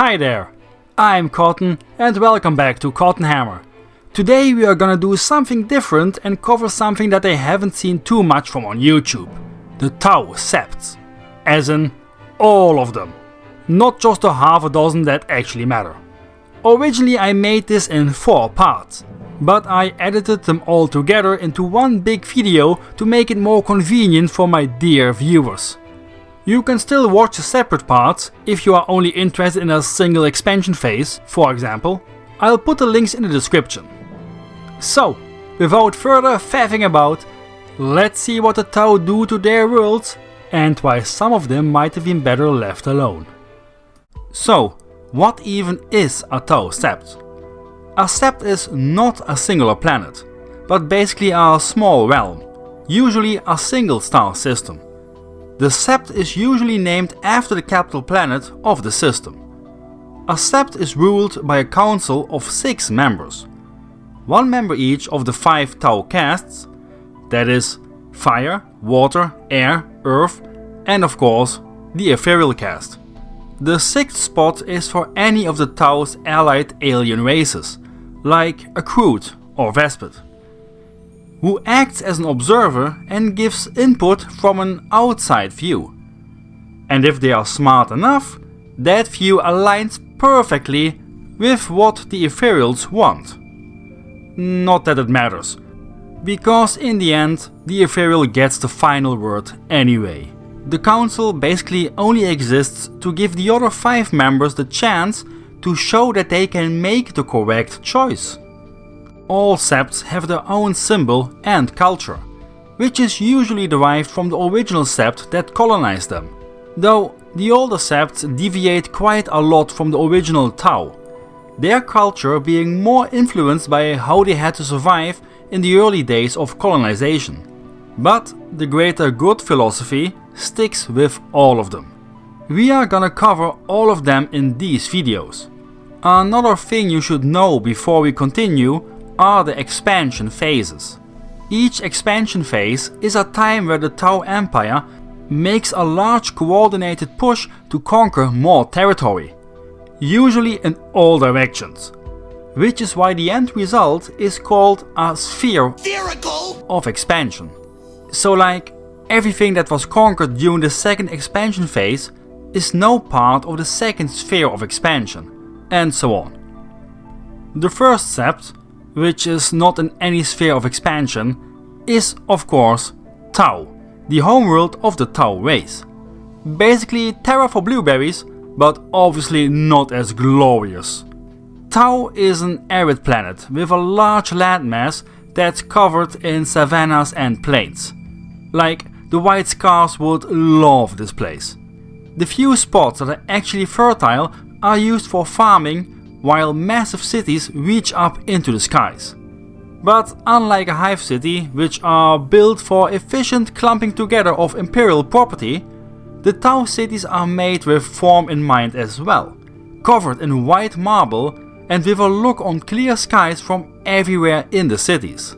Hi there, I'm Cotton and welcome back to Cotton Hammer. Today we are gonna do something different and cover something that I haven't seen too much from on YouTube. The Tau Septs. As in, all of them. Not just a half a dozen that actually matter. Originally I made this in 4 parts, but I edited them all together into one big video to make it more convenient for my dear viewers. You can still watch the separate parts if you are only interested in a single expansion phase, for example. I'll put the links in the description. So, without further faffing about, let's see what the Tau do to their worlds and why some of them might have been better left alone. So, what even is a Tau Sept? A sept is not a singular planet, but basically a small realm, usually a single star system. The sept is usually named after the capital planet of the system. A sept is ruled by a council of 6 members. 1 member each of the 5 Tau castes, that is, fire, water, air, earth, and of course, the ethereal caste. The 6th spot is for any of the Tau's allied alien races, like a Kroot or Vespid, who acts as an observer and gives input from an outside view. And if they are smart enough, that view aligns perfectly with what the ethereals want. Not that it matters, because in the end, the ethereal gets the final word anyway. The council basically only exists to give the other 5 members the chance to show that they can make the correct choice. All septs have their own symbol and culture, which is usually derived from the original sept that colonized them, though the older septs deviate quite a lot from the original Tau, their culture being more influenced by how they had to survive in the early days of colonization. But the greater good philosophy sticks with all of them. We are gonna cover all of them in these videos. Another thing you should know before we continue are the expansion phases. Each expansion phase is a time where the Tau Empire makes a large coordinated push to conquer more territory, usually in all directions, which is why the end result is called a sphere of expansion. So like, everything that was conquered during the 2nd expansion phase is now part of the 2nd sphere of expansion, and so on. The first sept, which is not in any sphere of expansion, is of course Tau, the homeworld of the Tau race. Basically Terra for blueberries, but obviously not as glorious. Tau is an arid planet with a large landmass that's covered in savannas and plains. Like, the white scars would love this place. The few spots that are actually fertile are used for farming, while massive cities reach up into the skies. But unlike a hive city, which are built for efficient clumping together of imperial property, the Tau cities are made with form in mind as well, covered in white marble and with a look on clear skies from everywhere in the cities.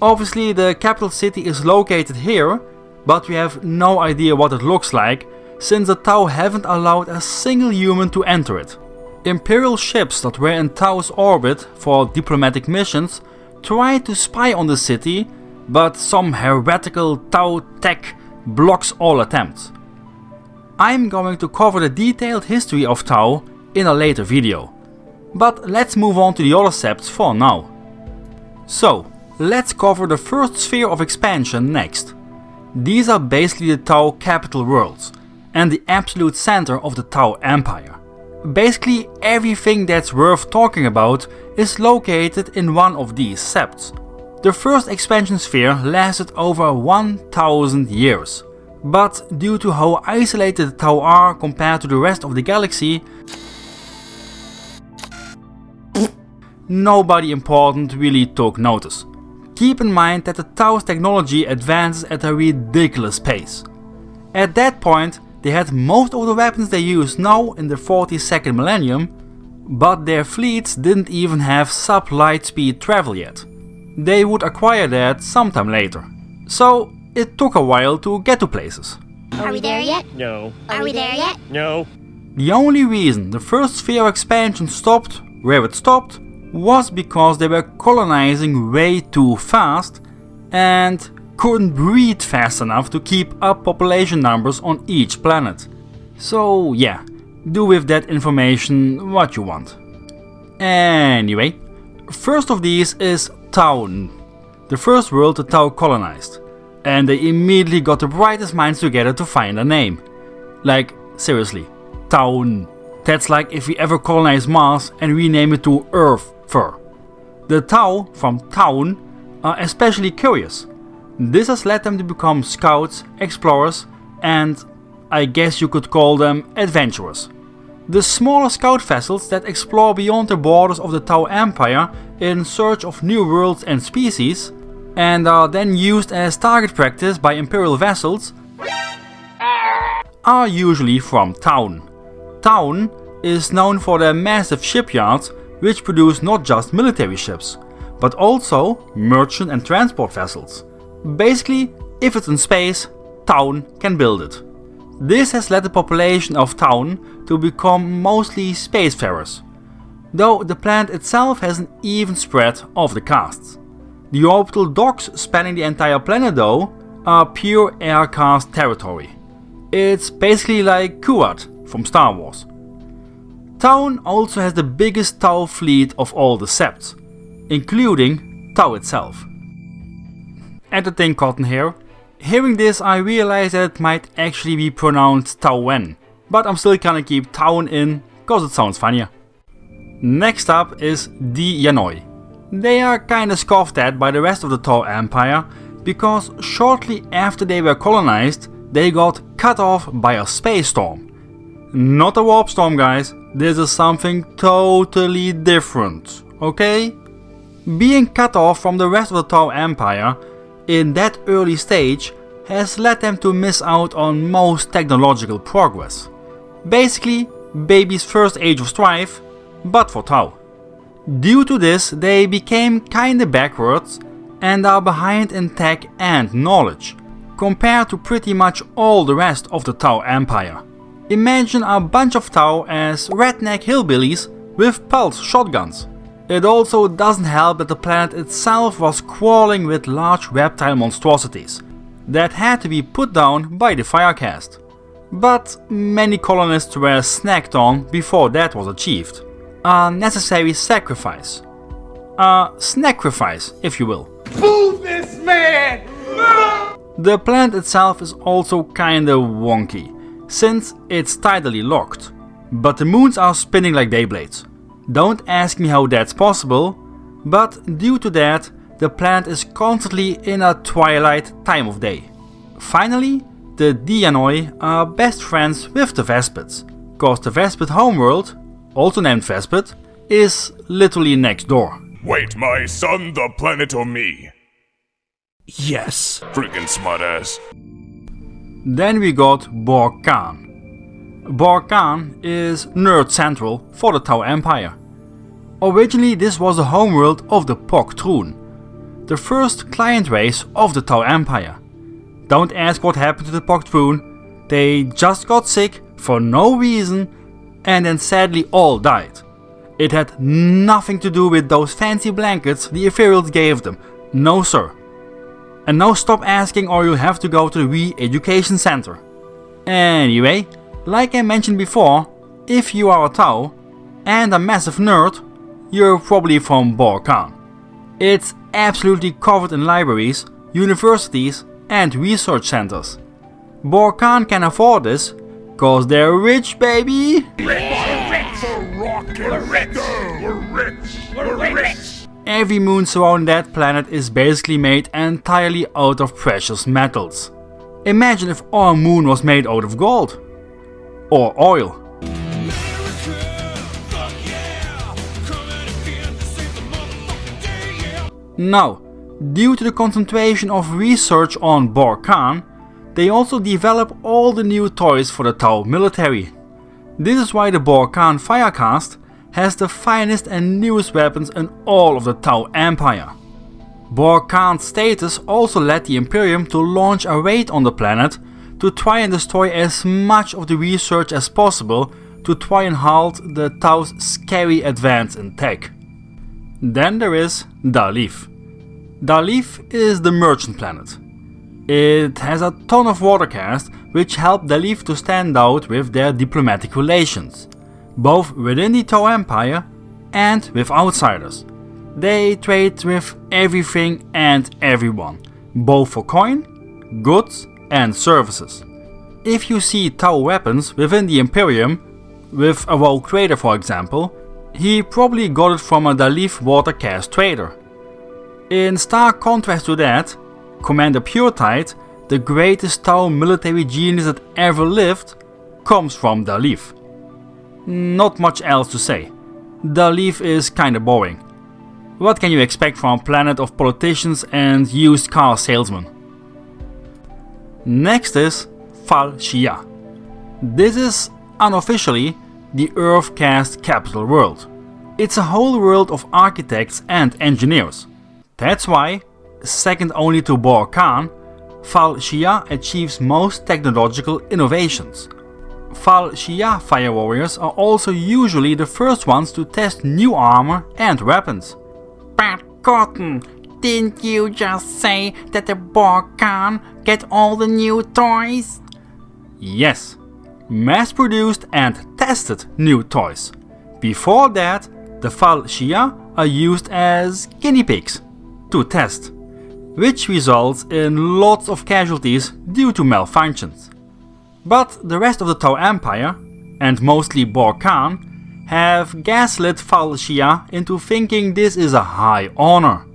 Obviously the capital city is located here, but we have no idea what it looks like, since the Tau haven't allowed a single human to enter it. Imperial ships that were in Tau's orbit for diplomatic missions tried to spy on the city, but some heretical Tau tech blocks all attempts. I'm going to cover the detailed history of Tau in a later video, but let's move on to the other septs for now. So, let's cover the first sphere of expansion next. These are basically the Tau capital worlds, and the absolute center of the Tau Empire. Basically everything that's worth talking about is located in one of these septs. The first expansion sphere lasted over 1000 years, but due to how isolated the Tau are compared to the rest of the galaxy, nobody important really took notice. Keep in mind that the Tau's technology advances at a ridiculous pace. At that point, they had most of the weapons they use now in the 42nd millennium, but their fleets didn't even have sub-light speed travel yet. They would acquire that sometime later. So it took a while to get to places. Are we there yet? No. Are we there yet? No. The only reason the first sphere expansion stopped where it stopped was because they were colonizing way too fast and couldn't breed fast enough to keep up population numbers on each planet. So yeah, do with that information what you want. Anyway, first of these is Tau, the first world the Tau colonized, and they immediately got the brightest minds together to find a name. Like, seriously, Tau. That's like if we ever colonize Mars and rename it to Earth. The Tau from Town are especially curious. This has led them to become scouts, explorers, and I guess you could call them adventurers. The smaller scout vessels that explore beyond the borders of the Tau Empire in search of new worlds and species, and are then used as target practice by Imperial vessels, are usually from Town. Town is known for their massive shipyards, which produce not just military ships, but also merchant and transport vessels. Basically, if it's in space, Town can build it. This has led the population of Town to become mostly spacefarers, though the planet itself has an even spread of the castes. The orbital docks spanning the entire planet though are pure air caste territory. It's basically like Kuat from Star Wars. Town also has the biggest Tau fleet of all the Septs, including Tau itself. Editing Cotton here. Hearing this I realized that it might actually be pronounced Tauen, but I'm still gonna keep Town in cause it sounds funnier. Next up is the Yanoi. They are kinda scoffed at by the rest of the Tau Empire because shortly after they were colonized they got cut off by a space storm. Not a warp storm, guys. This is something totally different, okay? Being cut off from the rest of the Tau Empire in that early stage has led them to miss out on most technological progress. Basically, baby's first age of strife, but for Tau. Due to this, they became kinda backwards and are behind in tech and knowledge, compared to pretty much all the rest of the Tau Empire. Imagine a bunch of Tau as redneck hillbillies with pulse shotguns. It also doesn't help that the planet itself was crawling with large reptile monstrosities that had to be put down by the fire caste. But many colonists were snacked on before that was achieved. A necessary sacrifice. A snacrifice, if you will. Move this man! The planet itself is also kinda wonky, since it's tidally locked, but the moons are spinning like Beyblades. Don't ask me how that's possible, but due to that, the planet is constantly in a twilight time of day. Finally, the Dianoi are best friends with the Vespids, cause the Vespid Homeworld, also named Vespid, is literally next door. Wait, my son, the planet or me? Yes. Freaking smartass. Then we got Borkan. Borkan is nerd central for the Tau Empire. Originally this was the homeworld of the Pok-Troon, the first client race of the Tau Empire. Don't ask what happened to the Pok-Troon, they just got sick for no reason and then sadly all died. It had nothing to do with those fancy blankets the Ethereals gave them, no sir. And now stop asking or you'll have to go to the re-education center. Anyway, like I mentioned before, if you are a Tau and a massive nerd, you're probably from Borkan. It's absolutely covered in libraries, universities and research centers. Borkan can afford this, cause they're rich, baby! Every moon surrounding that planet is basically made entirely out of precious metals. Imagine if our moon was made out of gold. Or oil. Now, due to the concentration of research on Borkan, they also develop all the new toys for the Tau military. This is why the Borkan Firecast has the finest and newest weapons in all of the Tau Empire. Borkan's status also led the Imperium to launch a raid on the planet to try and destroy as much of the research as possible to try and halt the Tau's scary advance in tech. Then there is Dalif. Dalif is the merchant planet. It has a ton of water caste which help Dalif to stand out with their diplomatic relations, both within the Tau Empire and with outsiders. They trade with everything and everyone, both for coin, goods and services. If you see Tau weapons within the Imperium, with a Rogue Trader for example, he probably got it from a Dalif water caste trader. In stark contrast to that, Commander Puretide, the greatest Tau military genius that ever lived, comes from Dalif. Not much else to say. Dalif is kinda boring. What can you expect from a planet of politicians and used car salesmen? Next is Fal Shia. This is unofficially the Earth caste capital world. It's a whole world of architects and engineers. That's why, second only to Bor Khan, Fal Shia achieves most technological innovations. Fal Shia fire warriors are also usually the first ones to test new armor and weapons. But Cotton, didn't you just say that the Bor Khan get all the new toys? Yes, mass-produced and tested new toys. Before that, the Fal Shia are used as guinea pigs to test, which results in lots of casualties due to malfunctions. But the rest of the Tau Empire, and mostly Bor Khan, have gaslit Fal Shia into thinking this is a high honor.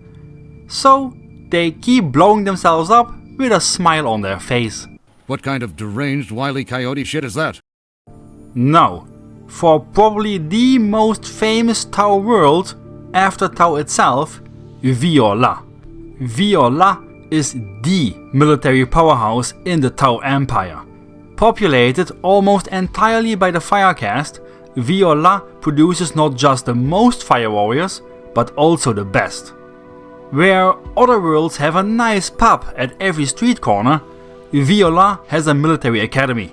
So they keep blowing themselves up with a smile on their face. What kind of deranged Wile E. Coyote shit is that? Now, for probably the most famous Tau world after Tau itself, Vior'la. Vior'la is the military powerhouse in the Tau Empire. Populated almost entirely by the fire caste, Vior'la produces not just the most fire warriors, but also the best. Where other worlds have a nice pub at every street corner, Vior'la has a military academy.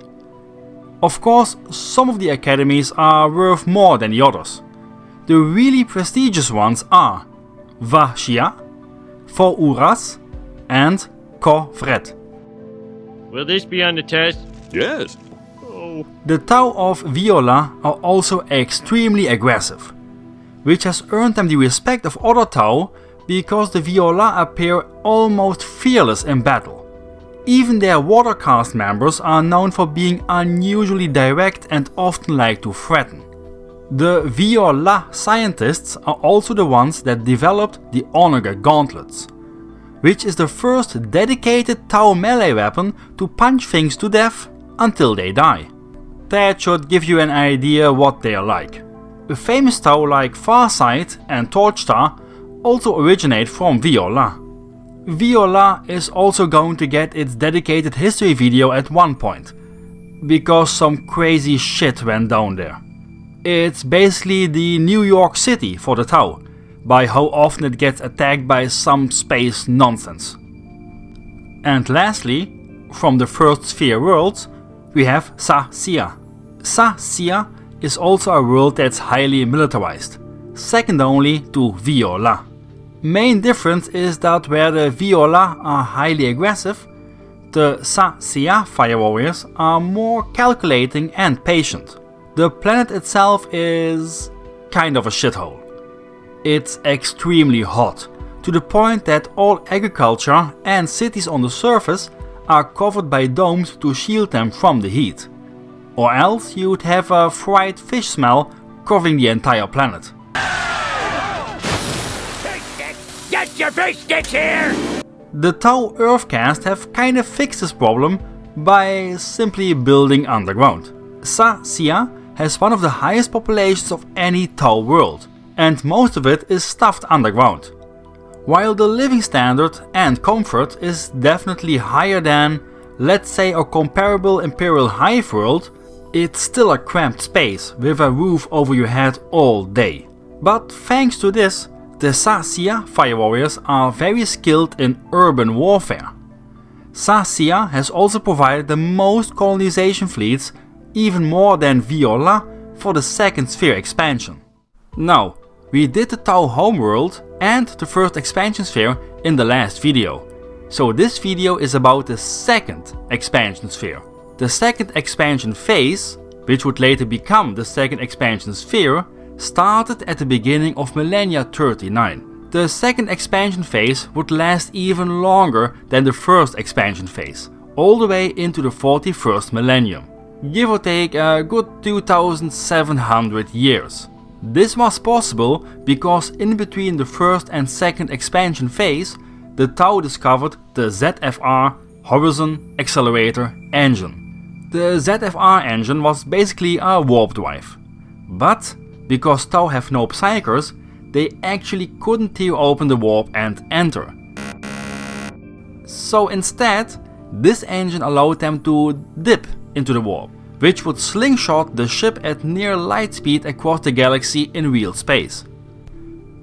Of course, some of the academies are worth more than the others. The really prestigious ones are Va Shia, For Uras, and Ko Vret. Will this be on the test? Yes. The Tau of Vior'la are also extremely aggressive, which has earned them the respect of other Tau because the Vior'la appear almost fearless in battle. Even their water caste members are known for being unusually direct and often like to threaten. The Vior'la scientists are also the ones that developed the Onaga gauntlets, which is the first dedicated Tau melee weapon to punch things to death until they die. That should give you an idea what they are like. Famous Tau like Farsight and Torchstar also originate from Vior'la. Vior'la is also going to get its dedicated history video at one point, because some crazy shit went down there. It's basically the New York City for the Tau, by how often it gets attacked by some space nonsense. And lastly, from the First Sphere worlds, we have Sa Sia. Sa Sia is also a world that's highly militarized, second only to Vior'la. Main difference is that where the Vior'la are highly aggressive, the Sa Sia fire warriors are more calculating and patient. The planet itself is kind of a shithole. It's extremely hot, to the point that all agriculture and cities on the surface are covered by domes to shield them from the heat. Or else you'd have a fried fish smell covering the entire planet. Get your fish sticks here! The Tau Earth caste have kinda fixed this problem by simply building underground. Sa Sia has one of the highest populations of any Tau world, and most of it is stuffed underground. While the living standard and comfort is definitely higher than, let's say, a comparable Imperial Hive world, it's still a cramped space with a roof over your head all day. But thanks to this, the Sa Sia fire warriors are very skilled in urban warfare. Sa Sia has also provided the most colonization fleets, even more than Vior'la, for the second sphere expansion. Now, we did the Tau Homeworld and the first expansion sphere in the last video. So this video is about the second expansion sphere. The second expansion phase, which would later become the second expansion sphere, started at the beginning of millennia 39. The second expansion phase would last even longer than the first expansion phase, all the way into the 41st millennium. Give or take a good 2700 years. This was possible because in between the first and second expansion phase, the Tau discovered the ZFR Horizon Accelerator engine. The ZFR engine was basically a warp drive. But because Tau have no psychers, they actually couldn't tear open the warp and enter. So instead, this engine allowed them to dip into the warp, which would slingshot the ship at near light speed across the galaxy in real space.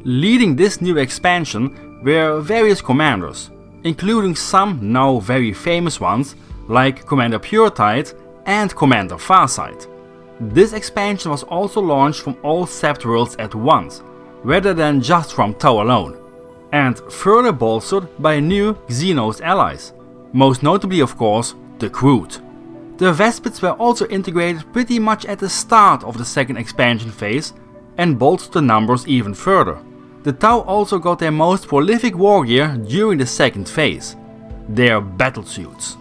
Leading this new expansion were various commanders, including some now very famous ones like Commander Puretide and Commander Farsight. This expansion was also launched from all Sept worlds at once, rather than just from Tau alone, and further bolstered by new Xenos allies, most notably of course the Groot. The Vespids were also integrated pretty much at the start of the second expansion phase and bolstered the numbers even further. The Tau also got their most prolific wargear during the second phase, their battlesuits.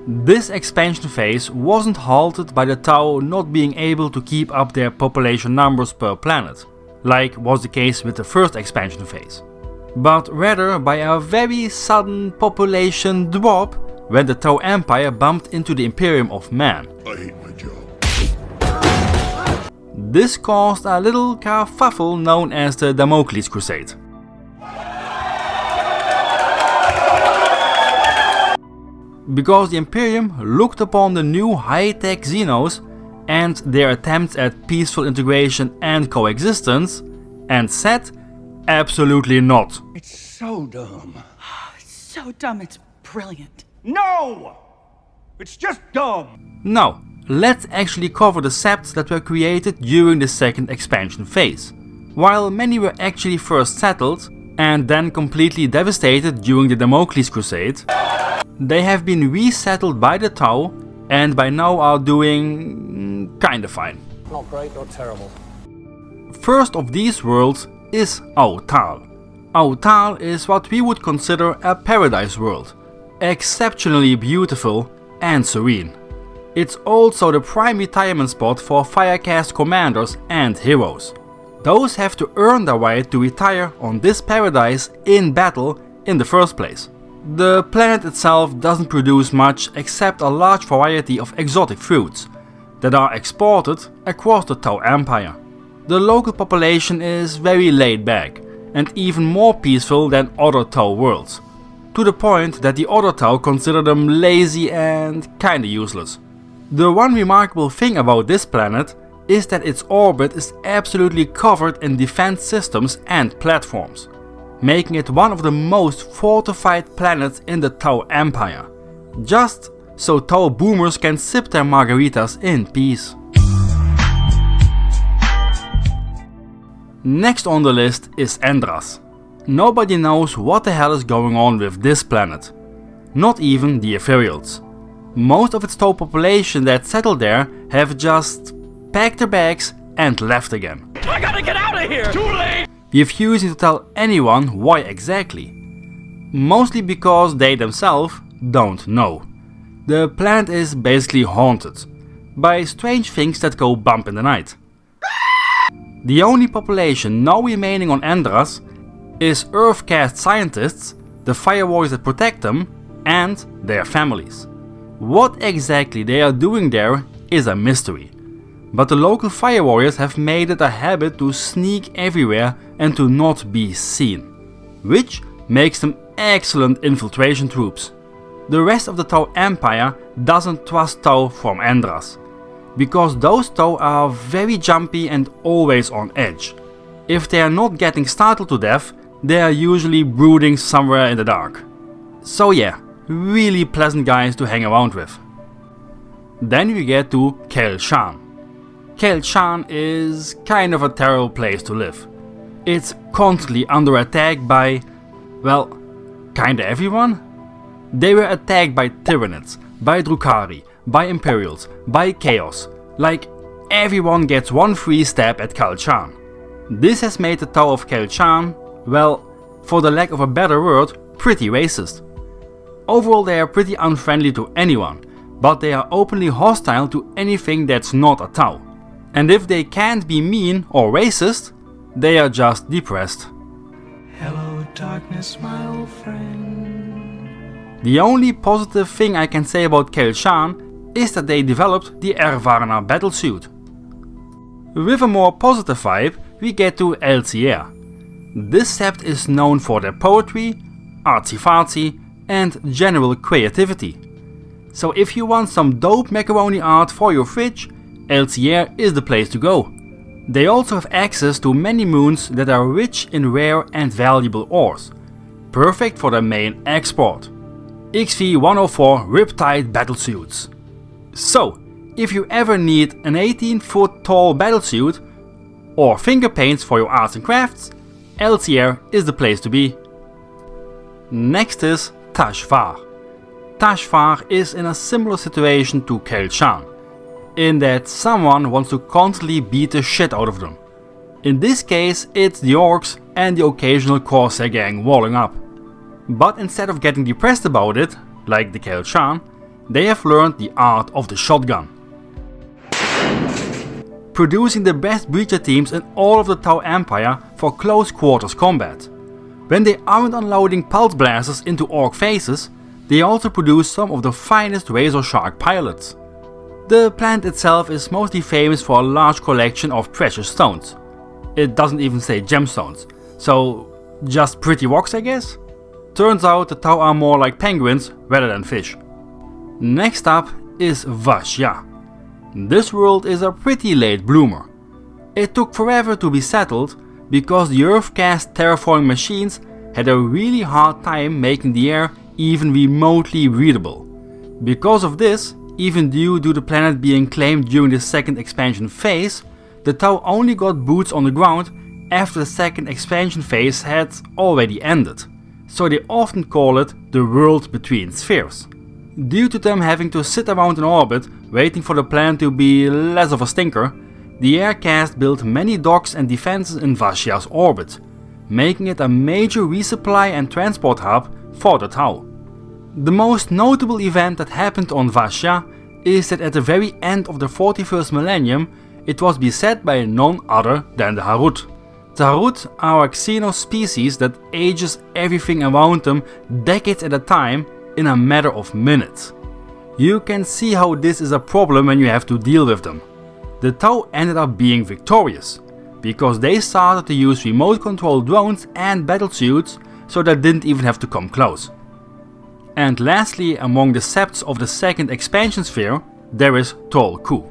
This expansion phase wasn't halted by the Tau not being able to keep up their population numbers per planet, like was the case with the first expansion phase, but rather by a very sudden population drop when the Tau Empire bumped into the Imperium of Man. I hate my job. This caused a little kerfuffle known as the Damocles Crusade. Because the Imperium looked upon the new high-tech Xenos and their attempts at peaceful integration and coexistence and said, absolutely not. It's so dumb. So dumb, it's brilliant. No! It's just dumb. Now, let's actually cover the septs that were created during the second expansion phase. While many were actually first settled and then completely devastated during the Damocles Crusade, they have been resettled by the Tau and by now are doing kinda fine. Not great, not terrible. First of these worlds is Autal. Autal is what we would consider a paradise world, exceptionally beautiful and serene. It's also the prime retirement spot for Firecast commanders and heroes. Those have to earn their right to retire on this paradise in battle in the first place. The planet itself doesn't produce much except a large variety of exotic fruits that are exported across the Tau Empire. The local population is very laid back and even more peaceful than other Tau worlds, to the point that the other Tau consider them lazy and kinda useless. The one remarkable thing about this planet is that its orbit is absolutely covered in defense systems and platforms, making it one of the most fortified planets in the Tau Empire, just so Tau boomers can sip their margaritas in peace. Next on the list is Endras. Nobody knows what the hell is going on with this planet, not even the Ethereals. Most of its Tau population that settled there have just packed their bags and left again. I gotta get out of here! Too late! Refusing to tell anyone why exactly. Mostly because they themselves don't know. The planet is basically haunted by strange things that go bump in the night. The only population now remaining on Endras is Earth-caste scientists, the fire warriors that protect them, and their families. What exactly they are doing there is a mystery, but the local fire warriors have made it a habit to sneak everywhere and to not be seen, which makes them excellent infiltration troops. The rest of the Tau Empire doesn't trust Tau from Endras, because those Tau are very jumpy and always on edge. If they are not getting startled to death, they are usually brooding somewhere in the dark. So yeah, really pleasant guys to hang around with. Then we get to Kel Shan. Kael is kind of a terrible place to live. It's constantly under attack by, well, kinda everyone. They were attacked by Tyranids, by Drukhari, by Imperials, by Chaos. Like, everyone gets one free stab at Kael. This has made the Tau of Kael, well, for the lack of a better word, pretty racist. Overall they are pretty unfriendly to anyone, but they are openly hostile to anything that's not a Tau. And if they can't be mean or racist, they are just depressed. Hello darkness, my old friend. The only positive thing I can say about Kael is that they developed the Warhammer battlesuit. With a more positive vibe, we get to LCR. This sept is known for their poetry, artsy-fartsy, and general creativity. So if you want some dope macaroni art for your fridge, LCR is the place to go. They also have access to many moons that are rich in rare and valuable ores, perfect for their main export: XV-104 Riptide battlesuits. So, if you ever need an 18-foot tall battlesuit or finger paints for your arts and crafts, LCR is the place to be. Next is Tashvar. Tashvar is in a similar situation to Kael, in that someone wants to constantly beat the shit out of them. In this case it's the orcs and the occasional Corsair gang walling up. But instead of getting depressed about it, like the Kael, they have learned the art of the shotgun, producing the best breacher teams in all of the Tau Empire for close quarters combat. When they aren't unloading pulse blasters into orc faces, they also produce some of the finest razor shark pilots. The planet itself is mostly famous for a large collection of precious stones. It doesn't even say gemstones, so just pretty rocks I guess? Turns out the Tau are more like penguins rather than fish. Next up is Vashya. This world is a pretty late bloomer. It took forever to be settled because the Earth-cast terraforming machines had a really hard time making the air even remotely readable. Because of this, even due to the planet being claimed during the second expansion phase, the Tau only got boots on the ground after the second expansion phase had already ended. So they often call it the world between spheres. Due to them having to sit around in orbit waiting for the planet to be less of a stinker, the Aircast built many docks and defenses in Vashya's orbit, making it a major resupply and transport hub for the Tau. The most notable event that happened on Vashya is that at the very end of the 41st millennium it was beset by none other than the Harut. The Harut are a xenos species that ages everything around them decades at a time in a matter of minutes. You can see how this is a problem when you have to deal with them. The Tau ended up being victorious, because they started to use remote control drones and battlesuits so they didn't even have to come close. And lastly, among the septs of the second expansion sphere, there is Tol-Ku.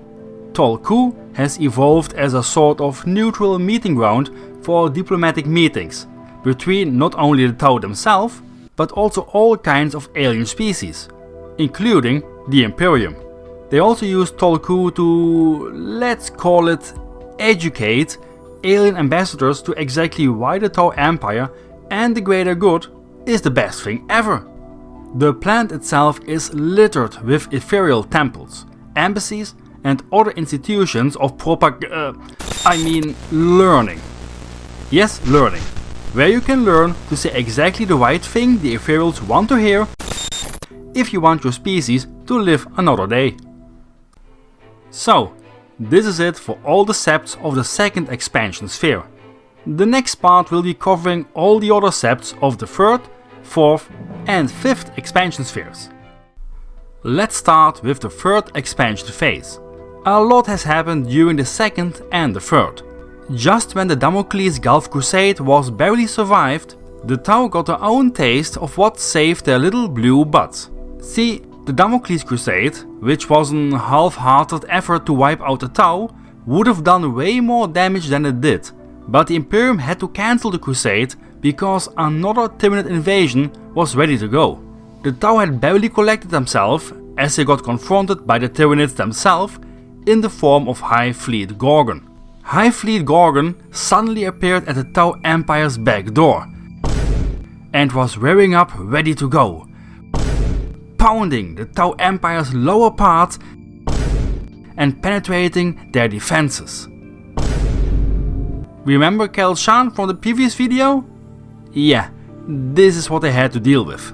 Tol-Ku has evolved as a sort of neutral meeting ground for diplomatic meetings between not only the Tau themselves, but also all kinds of alien species, including the Imperium. They also use Tol-Ku to, let's call it, educate alien ambassadors to exactly why the Tau Empire and the greater good is the best thing ever. The planet itself is littered with ethereal temples, embassies and other institutions of learning. Yes, learning. Where you can learn to say exactly the right thing the ethereals want to hear if you want your species to live another day. So, this is it for all the septs of the second expansion sphere. The next part will be covering all the other septs of the third, fourth and fifth expansion spheres. Let's start with the third expansion phase. A lot has happened during the second and the third. Just when the Damocles Gulf Crusade was barely survived, the Tau got their own taste of what saved their little blue butts. See, the Damocles Crusade, which was a half-hearted effort to wipe out the Tau, would have done way more damage than it did, but the Imperium had to cancel the crusade because another Tyranid invasion was ready to go. The Tau had barely collected themselves as they got confronted by the Tyranids themselves, in the form of High Fleet Gorgon. High Fleet Gorgon suddenly appeared at the Tau Empire's back door and was rearing up ready to go, pounding the Tau Empire's lower parts and penetrating their defenses. Remember Kel-Shan from the previous video? Yeah, this is what they had to deal with.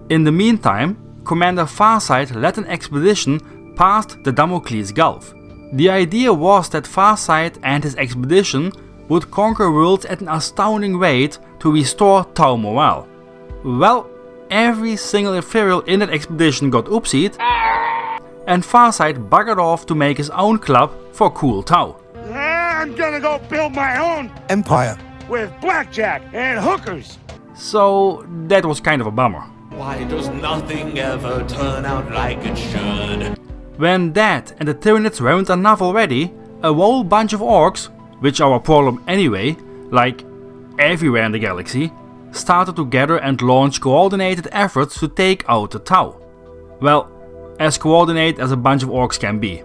In the meantime, Commander Farsight led an expedition past the Damocles Gulf. The idea was that Farsight and his expedition would conquer worlds at an astounding rate to restore Tau morale. Well, every single ethereal in that expedition got oopsied, and Farsight buggered off to make his own club for cool Tau. I'm gonna go build my own empire with blackjack and hookers. So that was kind of a bummer. Why does nothing ever turn out like it should? When that and the Tyranids weren't enough already, a whole bunch of orcs, which are a problem anyway, like everywhere in the galaxy, started to gather and launch coordinated efforts to take out the Tau. Well, as coordinated as a bunch of orcs can be.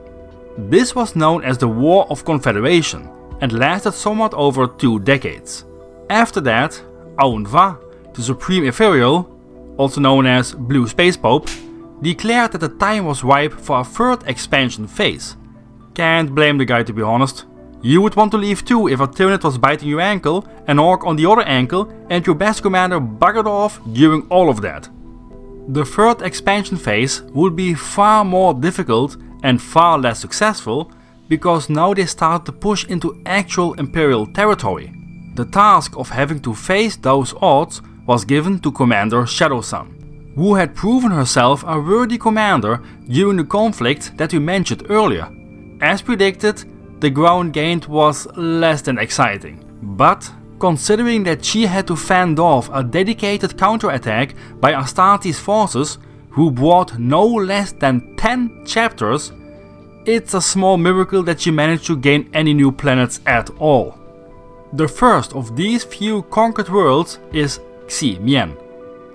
This was known as the War of Confederation and lasted somewhat over 2 decades. After that, Aun'va, the Supreme Ethereal, also known as Blue Space Pope, declared that the time was ripe for a third expansion phase. Can't blame the guy, to be honest. You would want to leave too if a Tyranid was biting your ankle, an orc on the other ankle, and your best commander buggered off during all of that. The third expansion phase would be far more difficult and far less successful, because now they started to push into actual Imperial territory. The task of having to face those odds was given to Commander Shadowsun, who had proven herself a worthy commander during the conflict that we mentioned earlier. As predicted, the ground gained was less than exciting, but considering that she had to fend off a dedicated counterattack by Astartes' forces, who brought no less than 10 chapters, it's a small miracle that she managed to gain any new planets at all. The first of these few conquered worlds is Xi-Mien.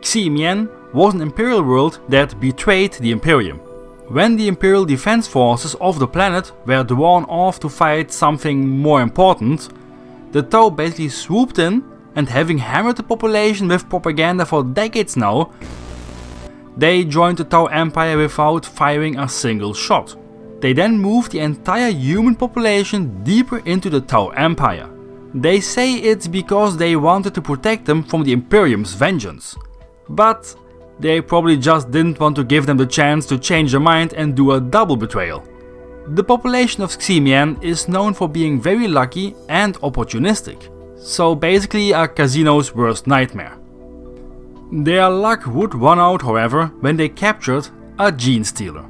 Xi-Mien was an Imperial world that betrayed the Imperium. When the Imperial defense forces of the planet were drawn off to fight something more important, the Tau basically swooped in, and having hammered the population with propaganda for decades now, they joined the Tau Empire without firing a single shot. They then moved the entire human population deeper into the Tau Empire. They say it's because they wanted to protect them from the Imperium's vengeance. But they probably just didn't want to give them the chance to change their mind and do a double betrayal. The population of Xi-Mien is known for being very lucky and opportunistic, so basically a casino's worst nightmare. Their luck would run out, however, when they captured a gene stealer.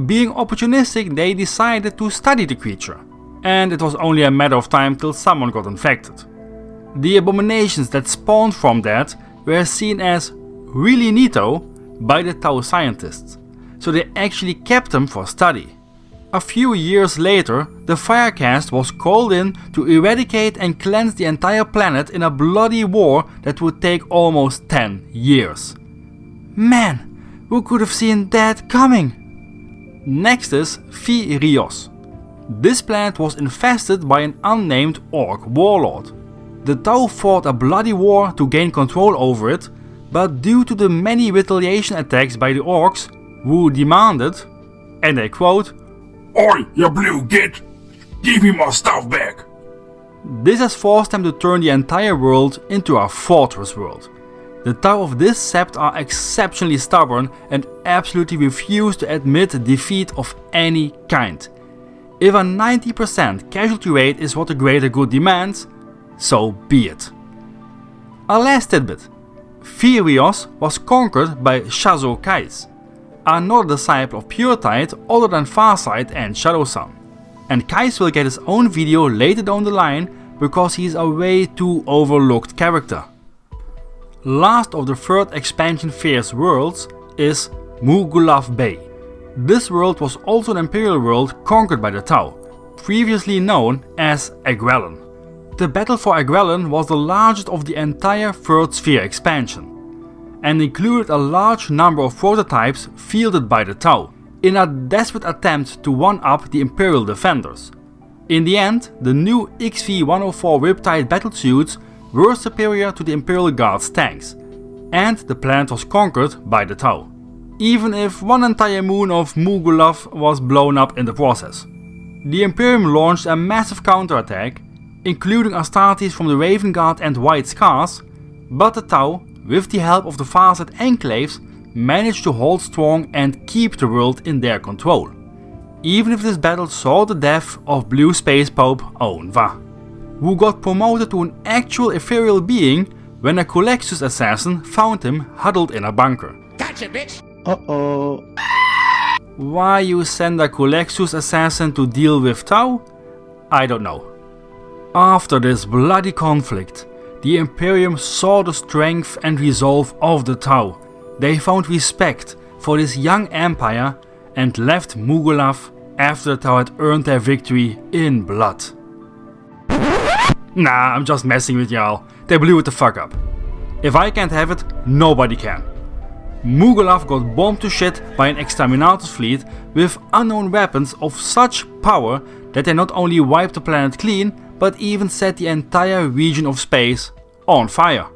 Being opportunistic, they decided to study the creature, and it was only a matter of time till someone got infected. The abominations that spawned from that were seen as really neato by the Tau scientists, so they actually kept them for study. A few years later, the Firecast was called in to eradicate and cleanse the entire planet in a bloody war that would take almost 10 years. Man, who could have seen that coming? Next is Vior'la. This planet was infested by an unnamed orc warlord. The Tau fought a bloody war to gain control over it, but due to the many retaliation attacks by the orcs, who demanded, and I quote, Oi, you blue git! Give me my stuff back! This has forced them to turn the entire world into a fortress world. The Tau of this sept are exceptionally stubborn and absolutely refuse to admit defeat of any kind. If a 90% casualty rate is what the greater good demands, so be it. A last tidbit. Vior'la was conquered by Shazo Kais, another disciple of Puretide other than Farsight and Shadowsun. And Kais will get his own video later down the line because he's a way too overlooked character. Last of the third expansion phase worlds is Mugulav Bay. This world was also an Imperial world conquered by the Tau, previously known as Agrellan. The battle for Agrellan was the largest of the entire Third Sphere expansion, and included a large number of prototypes fielded by the Tau. in a desperate attempt to one-up the Imperial defenders. In the end, the new XV-104 Riptide battlesuits were superior to the Imperial Guard's tanks, and the planet was conquered by the Tau, even if one entire moon of Mugulav was blown up in the process. The Imperium launched a massive counterattack, including Astartes from the Raven Guard and White Scars, but the Tau, with the help of the Farsight enclaves, managed to hold strong and keep the world in their control, even if this battle saw the death of Blue Space Pope Onva, who got promoted to an actual ethereal being when a Colexus assassin found him huddled in a bunker. Gotcha, bitch! Uh-oh. Why you send a Colexus assassin to deal with Tau? I don't know. After this bloody conflict, the Imperium saw the strength and resolve of the Tau. They found respect for this young empire and left Mugulav after the Tau had earned their victory in blood. Nah, I'm just messing with y'all. They blew it the fuck up. If I can't have it, nobody can. Mugulav got bombed to shit by an exterminator's fleet with unknown weapons of such power that they not only wiped the planet clean, but even set the entire region of space on fire.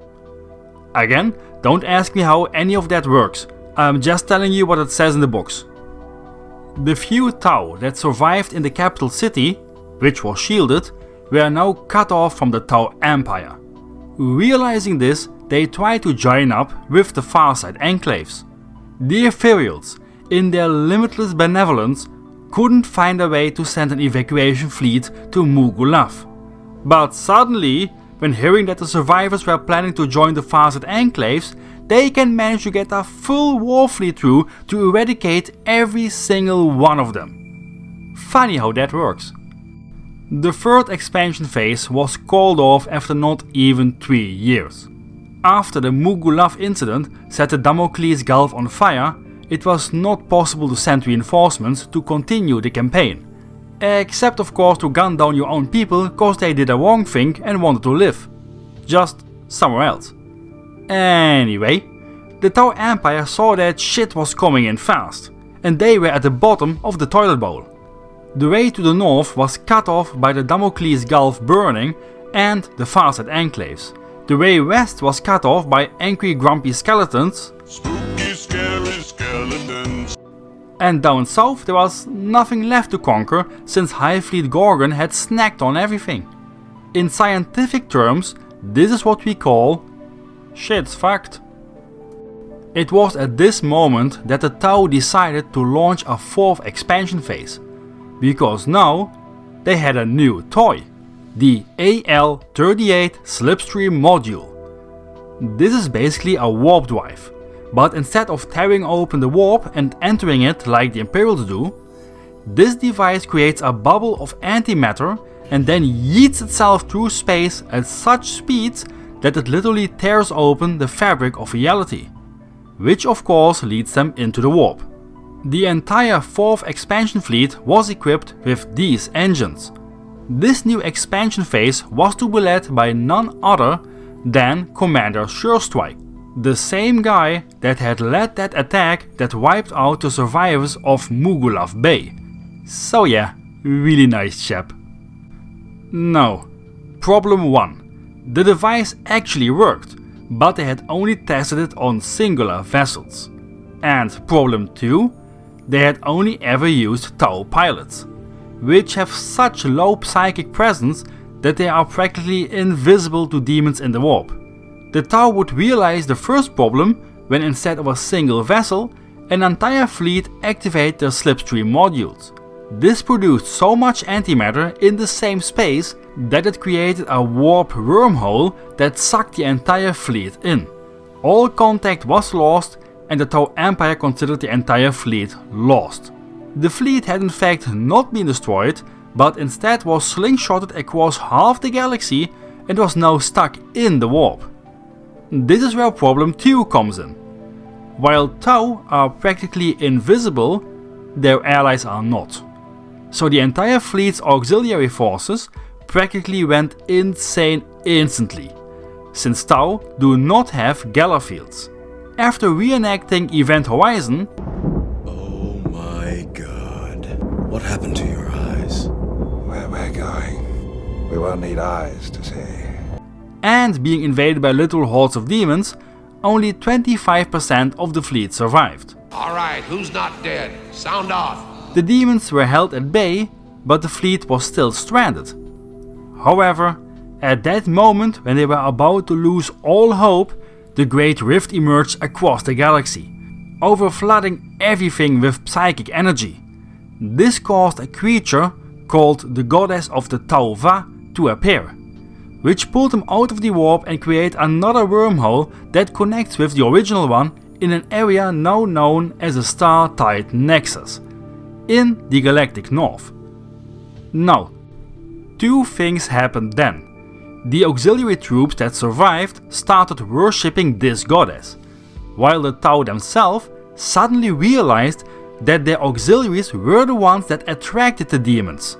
Again, don't ask me how any of that works, I'm just telling you what it says in the books. The few Tau that survived in the capital city, which was shielded, were now cut off from the Tau Empire. Realizing this, they tried to join up with the Farsight enclaves. The Ethereals, in their limitless benevolence, couldn't find a way to send an evacuation fleet to Mugulav. But suddenly, when hearing that the survivors were planning to join the Farsight enclaves, they can manage to get a full war fleet through to eradicate every single one of them. Funny how that works. The third expansion phase was called off after not even 3 years. After the Mugulav incident set the Damocles Gulf on fire, it was not possible to send reinforcements to continue the campaign. Except of course to gun down your own people cause they did a wrong thing and wanted to live. Just somewhere else. Anyway, the Tau Empire saw that shit was coming in fast, and they were at the bottom of the toilet bowl. The way to the north was cut off by the Damocles Gulf burning and the Farsight enclaves. The way west was cut off by angry grumpy skeletons. Spooky, scary skeletons. And down south there was nothing left to conquer since High Fleet Gorgon had snacked on everything. In scientific terms, this is what we call shit's fucked. It was at this moment that the Tau decided to launch a fourth expansion phase, because now they had a new toy, the AL-38 Slipstream module. This is basically a warp drive, but instead of tearing open the warp and entering it like the Imperials do, this device creates a bubble of antimatter and then yeets itself through space at such speeds that it literally tears open the fabric of reality, which of course leads them into the warp. The entire 4th expansion fleet was equipped with these engines. This new expansion phase was to be led by none other than Commander Surestrike, the same guy that had led that attack that wiped out the survivors of Mugulav Bay. So yeah, really nice chap. Now, problem 1. The device actually worked, but they had only tested it on singular vessels. And problem 2, they had only ever used Tau pilots, which have such low psychic presence that they are practically invisible to demons in the warp. The Tau would realize the first problem when instead of a single vessel, an entire fleet activate their slipstream modules. This produced so much antimatter in the same space that it created a warp wormhole that sucked the entire fleet in. All contact was lost and the Tau Empire considered the entire fleet lost. The fleet had in fact not been destroyed, but instead was slingshotted across half the galaxy and was now stuck in the warp. This is where problem 2 comes in. While Tau are practically invisible, their allies are not. So the entire fleet's auxiliary forces practically went insane instantly, since Tau do not have gala fields. After reenacting Event Horizon, Oh my You will need eyes to see. And being invaded by literal hordes of demons, only 25% of the fleet survived. Alright, who's not dead? Sound off. The demons were held at bay, but the fleet was still stranded. However, at that moment when they were about to lose all hope, the Great Rift emerged across the galaxy, overflooding everything with psychic energy. This caused a creature called the Goddess of the Tau Va to appear, which pulled them out of the warp and create another wormhole that connects with the original one in an area now known as the Star-Tide Nexus, in the galactic north. Now, two things happened then. The auxiliary troops that survived started worshipping this goddess, while the Tau themselves suddenly realized that their auxiliaries were the ones that attracted the demons.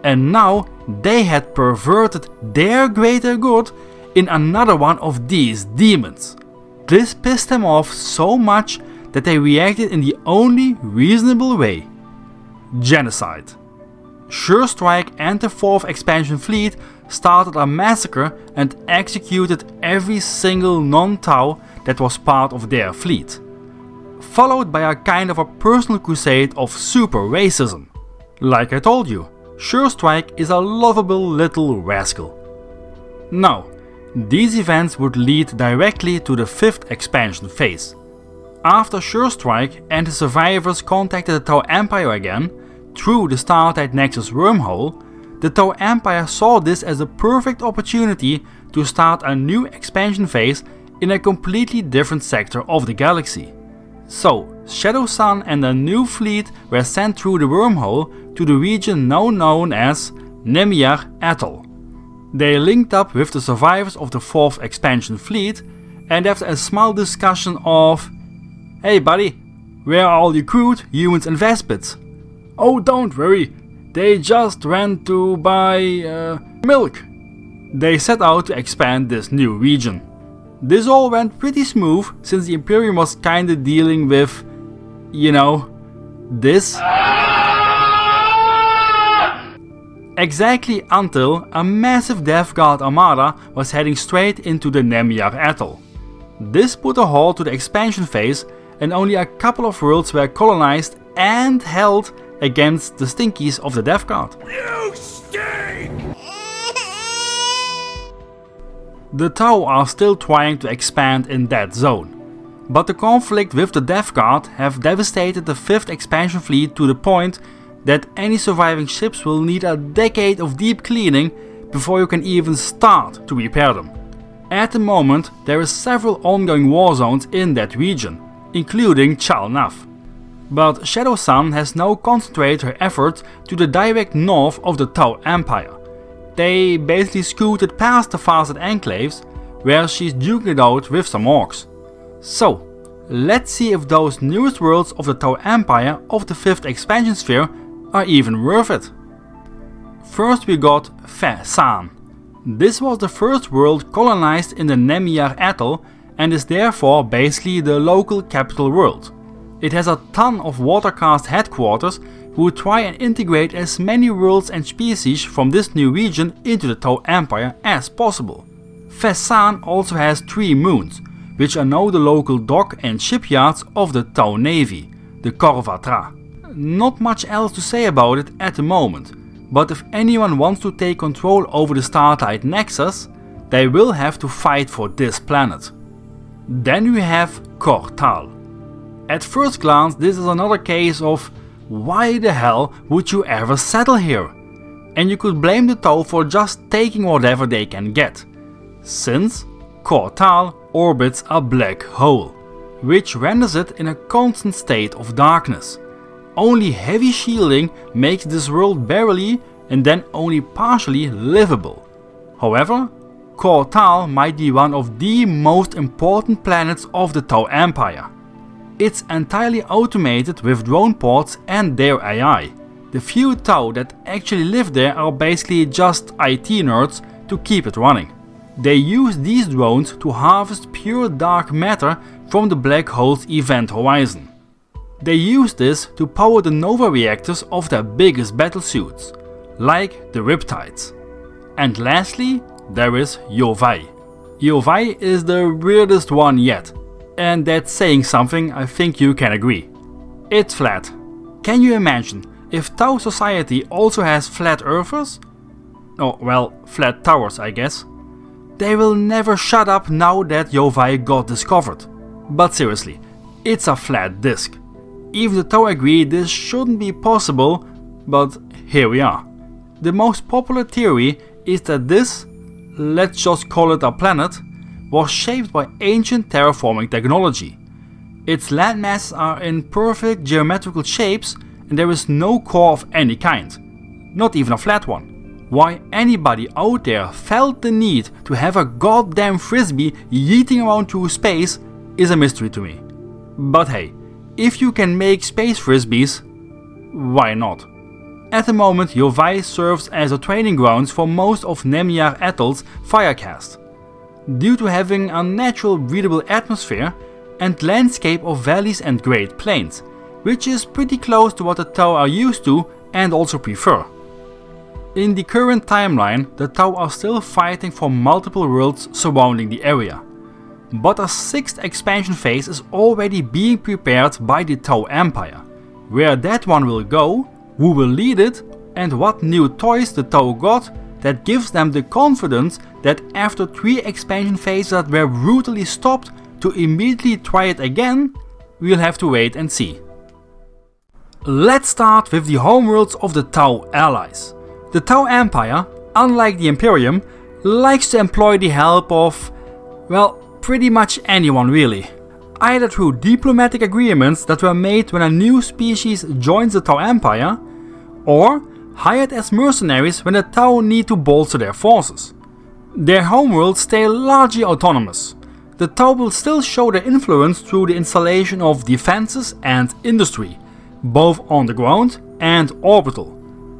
And now they had perverted their greater good in another one of these demons. This pissed them off so much that they reacted in the only reasonable way: genocide. Sure Strike and the 4th expansion fleet started a massacre and executed every single non-Tau that was part of their fleet, followed by a kind of a personal crusade of super racism. Like I told you, Sure Strike is a lovable little rascal. Now, these events would lead directly to the 5th expansion phase. After Sure Strike and the survivors contacted the Tau Empire again, through the Star-Tide Nexus wormhole, the Tau Empire saw this as a perfect opportunity to start a new expansion phase in a completely different sector of the galaxy. So, Shadow Sun and a new fleet were sent through the wormhole to the region now known as Nemyar Atoll. They linked up with the survivors of the 4th expansion fleet, and after a small discussion of "Hey buddy, where are all your crude humans and Vespids? Oh, don't worry, they just went to buy milk," they set out to expand this new region. This all went pretty smooth since the Imperium was kinda dealing with, you know, this. Exactly until a massive Death Guard armada was heading straight into the Nemyar Atoll. This put a halt to the expansion phase, and only a couple of worlds were colonized and held against the stinkies of the Death Guard. You stink! The Tau are still trying to expand in that zone, but the conflict with the Death Guard have devastated the 5th expansion fleet to the point that any surviving ships will need a decade of deep cleaning before you can even start to repair them. At the moment, there are several ongoing war zones in that region, including Chalnaf. But Shadow Sun has now concentrated her efforts to the direct north of the Tau Empire. They basically scooted past the Facet enclaves, where she's duking it out with some orcs. So, let's see if those newest worlds of the Tau Empire of the 5th expansion sphere are even worth it. First we got Fesan. This was the first world colonized in the Nemyar Atoll and is therefore basically the local capital world. It has a ton of Watercast headquarters who try and integrate as many worlds and species from this new region into the Tau Empire as possible. Fesan also has 3 moons, which are now the local dock and shipyards of the Tau Navy, the Korvatra. Not much else to say about it at the moment, but if anyone wants to take control over the Star-Tide Nexus, they will have to fight for this planet. Then we have Kortal. At first glance, this is another case of why the hell would you ever settle here? And you could blame the Tau for just taking whatever they can get, since Kortal orbits a black hole, which renders it in a constant state of darkness. Only heavy shielding makes this world barely and then only partially livable. However, Kortal might be one of the most important planets of the Tau Empire. It's entirely automated with drone ports and their AI. The few Tau that actually live there are basically just IT nerds to keep it running. They use these drones to harvest pure dark matter from the black hole's event horizon. They use this to power the nova reactors of their biggest battlesuits, like the Riptides. And lastly, there is Yovai. Yovai is the weirdest one yet, and that's saying something, I think you can agree. It's flat. Can you imagine if Tau society also has flat earthers? Oh, well, flat towers, I guess. They will never shut up now that Yovai got discovered. But seriously, it's a flat disk. Even the Tau agree this shouldn't be possible, but here we are. The most popular theory is that this, let's just call it a planet, was shaped by ancient terraforming technology. Its landmasses are in perfect geometrical shapes and there is no core of any kind, not even a flat one. Why anybody out there felt the need to have a goddamn frisbee yeeting around through space is a mystery to me. But hey, if you can make space frisbees, why not? At the moment, Yovai serves as a training grounds for most of Nemyar Atoll's Firecast, due to having a natural breathable atmosphere and landscape of valleys and great plains, which is pretty close to what the Tau are used to and also prefer. In the current timeline, the Tau are still fighting for multiple worlds surrounding the area, but a 6th expansion phase is already being prepared by the Tau Empire. Where that one will go, who will lead it, and what new toys the Tau got that gives them the confidence that after 3 expansion phases that were brutally stopped to immediately try it again, we'll have to wait and see. Let's start with the homeworlds of the Tau allies. The Tau Empire, unlike the Imperium, likes to employ the help of, well, pretty much anyone really. Either through diplomatic agreements that were made when a new species joins the Tau Empire, or hired as mercenaries when the Tau need to bolster their forces. Their homeworlds stay largely autonomous. The Tau will still show their influence through the installation of defenses and industry, both on the ground and orbital,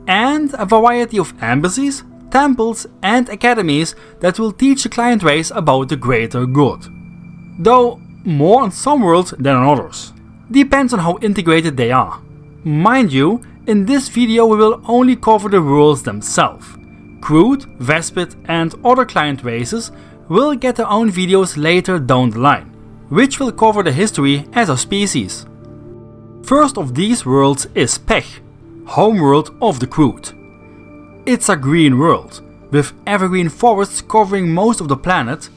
and a variety of embassies, temples and academies that will teach the client race about the greater good. Though more on some worlds than on others. Depends on how integrated they are. Mind you, in this video we will only cover the worlds themselves. Crude, Vespid and other client races will get their own videos later down the line, which will cover the history as a species. First of these worlds is Pech, homeworld of the Crude. It's a green world, with evergreen forests covering most of the planet.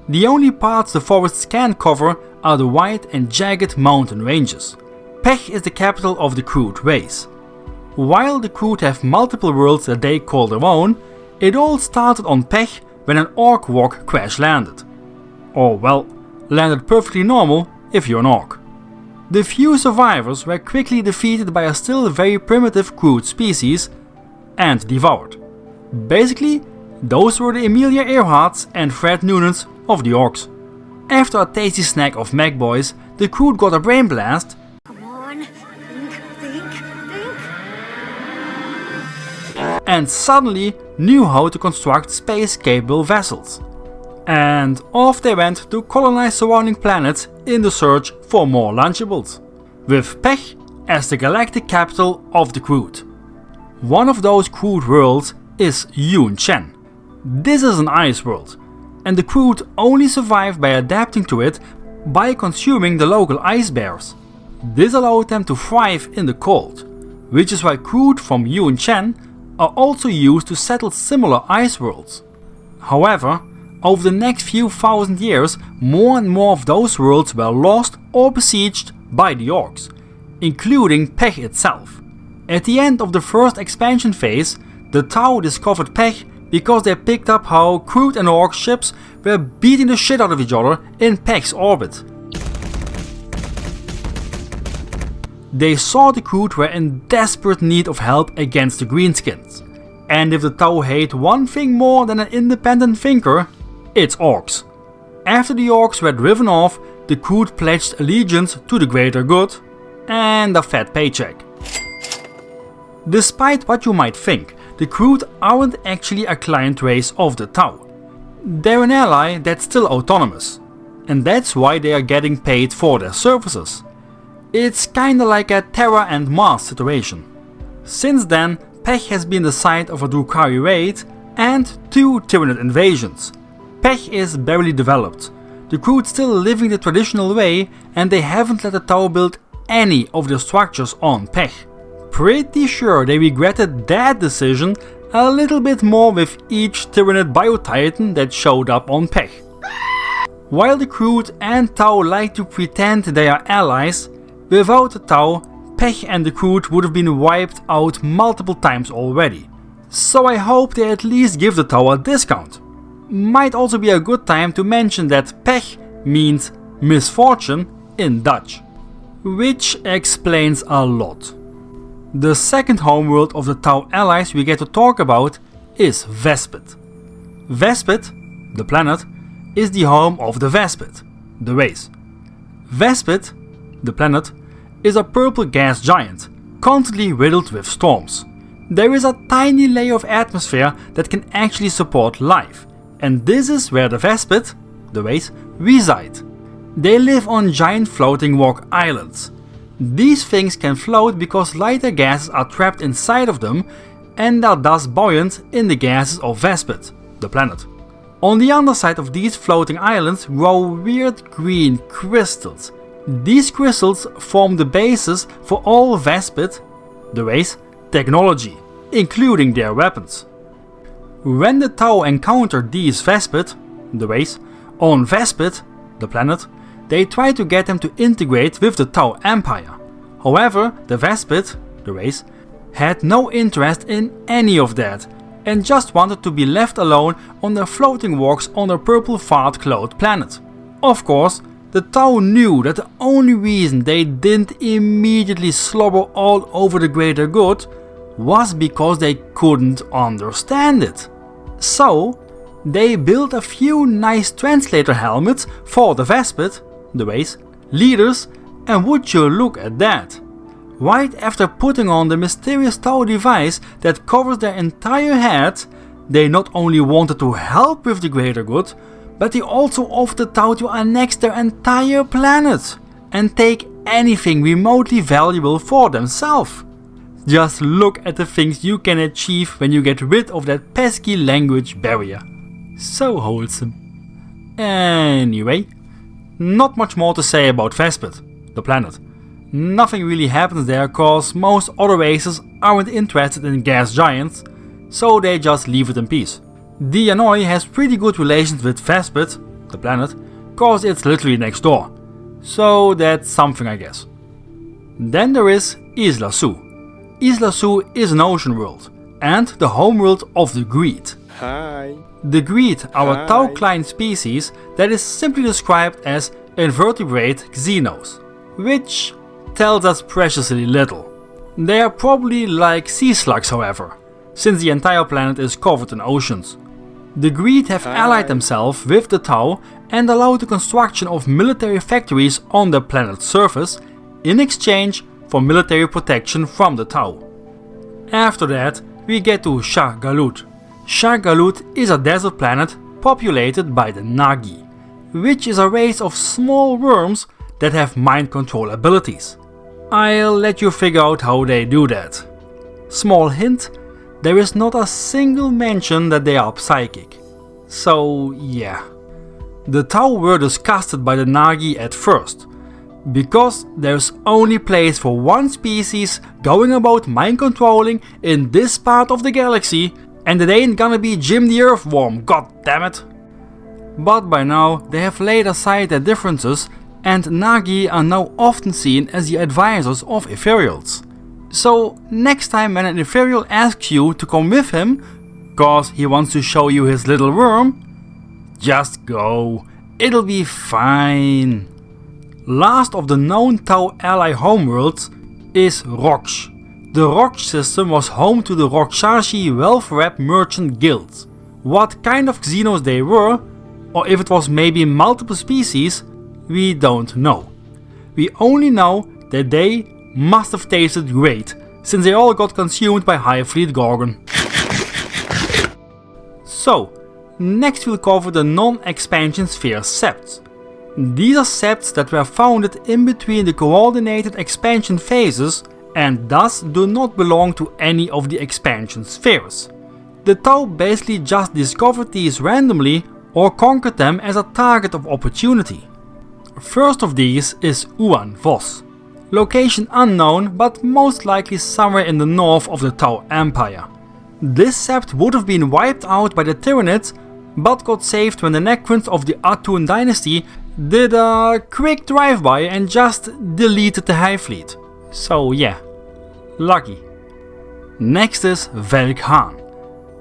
The only parts the forests can cover are the wide and jagged mountain ranges. Pech is the capital of the Crude race. While the Crude have multiple worlds that they call their own, it all started on Pech when an orc walk crash landed. Or well, landed perfectly normal if you're an orc. The few survivors were quickly defeated by a still very primitive Crude species and devoured. Basically, those were the Emilia Earharts and Fred Noonans of the orcs. After a tasty snack of Mac Boys, the Crude got a brain blast. Come on, think. And suddenly knew how to construct space-capable vessels. And off they went to colonize surrounding planets in the search for more Lunchables, with Pech as the galactic capital of the Crude. One of those Crude worlds is Yun Chen. This is an ice world, and the Crude only survived by adapting to it by consuming the local ice bears. This allowed them to thrive in the cold, which is why Crude from Yun Chen are also used to settle similar ice worlds. However, over the next few thousand years, more and more of those worlds were lost or besieged by the orcs, including Pech itself. At the end of the first expansion phase, the Tau discovered Pech because they picked up how Crude and orc ships were beating the shit out of each other in Pech's orbit. They saw the Crude were in desperate need of help against the Greenskins, and if the Tau hate one thing more than an independent thinker, it's orcs. After the orcs were driven off, the Crude pledged allegiance to the greater good and a fat paycheck. Despite what you might think, the Crude aren't actually a client race of the Tau. They're an ally that's still autonomous, and that's why they are getting paid for their services. It's kinda like a Terra and Mars situation. Since then, Pech has been the site of a Drukhari raid, and 2 Tyranid invasions. Pech is barely developed. The crew's still living the traditional way and they haven't let the Tau build any of their structures on Pech. Pretty sure they regretted that decision a little bit more with each Tyranid Biotitan that showed up on Pech. While the Kroot and Tau like to pretend they are allies, without the Tau, Pech and the Kroot would have been wiped out multiple times already. So I hope they at least give the Tau a discount. Might also be a good time to mention that Pech means misfortune in Dutch, which explains a lot. The second homeworld of the Tau allies we get to talk about is Vespid. Vespid, the planet, is the home of the Vespid, the race. Vespid, the planet, is a purple gas giant, constantly riddled with storms. There is a tiny layer of atmosphere that can actually support life, and this is where the Vespid, the race, reside. They live on giant floating rock islands. These things can float because lighter gases are trapped inside of them and are thus buoyant in the gases of Vespid, the planet. On the underside of these floating islands grow weird green crystals. These crystals form the basis for all Vespid, the race, technology, including their weapons. When the Tau encounter these Vespid, the race, on Vespid, the planet, they try to get them to integrate with the Tau Empire. However, the Vespid, the race, had no interest in any of that and just wanted to be left alone on their floating rocks on their purple fart-cloud planet. Of course, the Tau knew that the only reason they didn't immediately slobber all over the greater good was because they couldn't understand it. So, they built a few nice translator helmets for the Vespid, the race, leaders, and would you look at that. Right after putting on the mysterious Tau device that covers their entire head, they not only wanted to help with the greater good, but they also offered the Tau to annex their entire planet and take anything remotely valuable for themselves. Just look at the things you can achieve when you get rid of that pesky language barrier. So wholesome. Anyway, not much more to say about Vespid, the planet. Nothing really happens there cause most other races aren't interested in gas giants, so they just leave it in peace. Dianoi has pretty good relations with Vespid, the planet, cause it's literally next door. So that's something, I guess. Then there is Isla Su. Isla Su is an ocean world and the homeworld of the Greed. Hi. The Greed are a Tau-Klein species that is simply described as invertebrate xenos, which tells us preciously little. They are probably like sea slugs, however, since the entire planet is covered in oceans. The Greed have allied themselves with the Tau and allowed the construction of military factories on their planet's surface in exchange for military protection from the Tau. After that, we get to Shah Galut. Shah Galut is a desert planet populated by the Nagi, which is a race of small worms that have mind control abilities. I'll let you figure out how they do that. Small hint, there is not a single mention that they are psychic. So yeah. The Tau were disgusted by the Nagi at first, because there's only place for one species going about mind controlling in this part of the galaxy, and it ain't gonna be Jim the Earthworm, god damn it. But by now they have laid aside their differences and Nagi are now often seen as the advisors of Ethereals. So next time when an Ethereal asks you to come with him, cause he wants to show you his little worm, just go, it'll be fine. Last of the known Tau ally homeworlds is Roksh. The Roksh system was home to the Rokshashi Wealth Rep Merchant Guilds. What kind of xenos they were, or if it was maybe multiple species, we don't know. We only know that they must have tasted great, since they all got consumed by High Fleet Gorgon. So, next we'll cover the non-expansion sphere septs. These are septs that were founded in between the coordinated expansion phases and thus do not belong to any of the expansion spheres. The Tau basically just discovered these randomly or conquered them as a target of opportunity. First of these is Uan Vos. Location unknown, but most likely somewhere in the north of the Tau Empire. This sept would have been wiped out by the Tyranids, but got saved when the Necrons of the Atun dynasty did a quick drive-by and just deleted the Hive Fleet. So yeah, lucky. Next is Velkhan.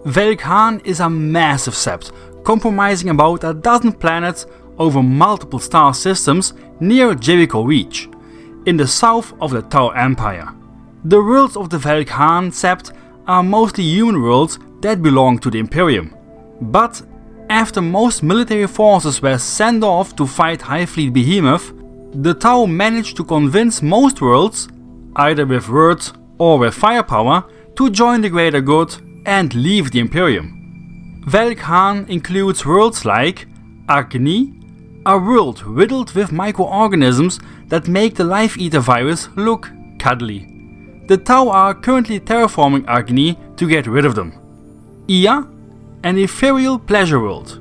Velkhan is a massive sept, comprising about a dozen planets over multiple star systems near Jericho Reach, in the south of the Tau Empire. The worlds of the Velkhan sept are mostly human worlds that belong to the Imperium. But after most military forces were sent off to fight Hive Fleet Behemoth, the Tau managed to convince most worlds, either with words or with firepower, to join the greater good and leave the Imperium. Velkhan includes worlds like Agni, a world riddled with microorganisms that make the Life Eater virus look cuddly. The Tau are currently terraforming Agni to get rid of them. Ia, an ethereal pleasure world.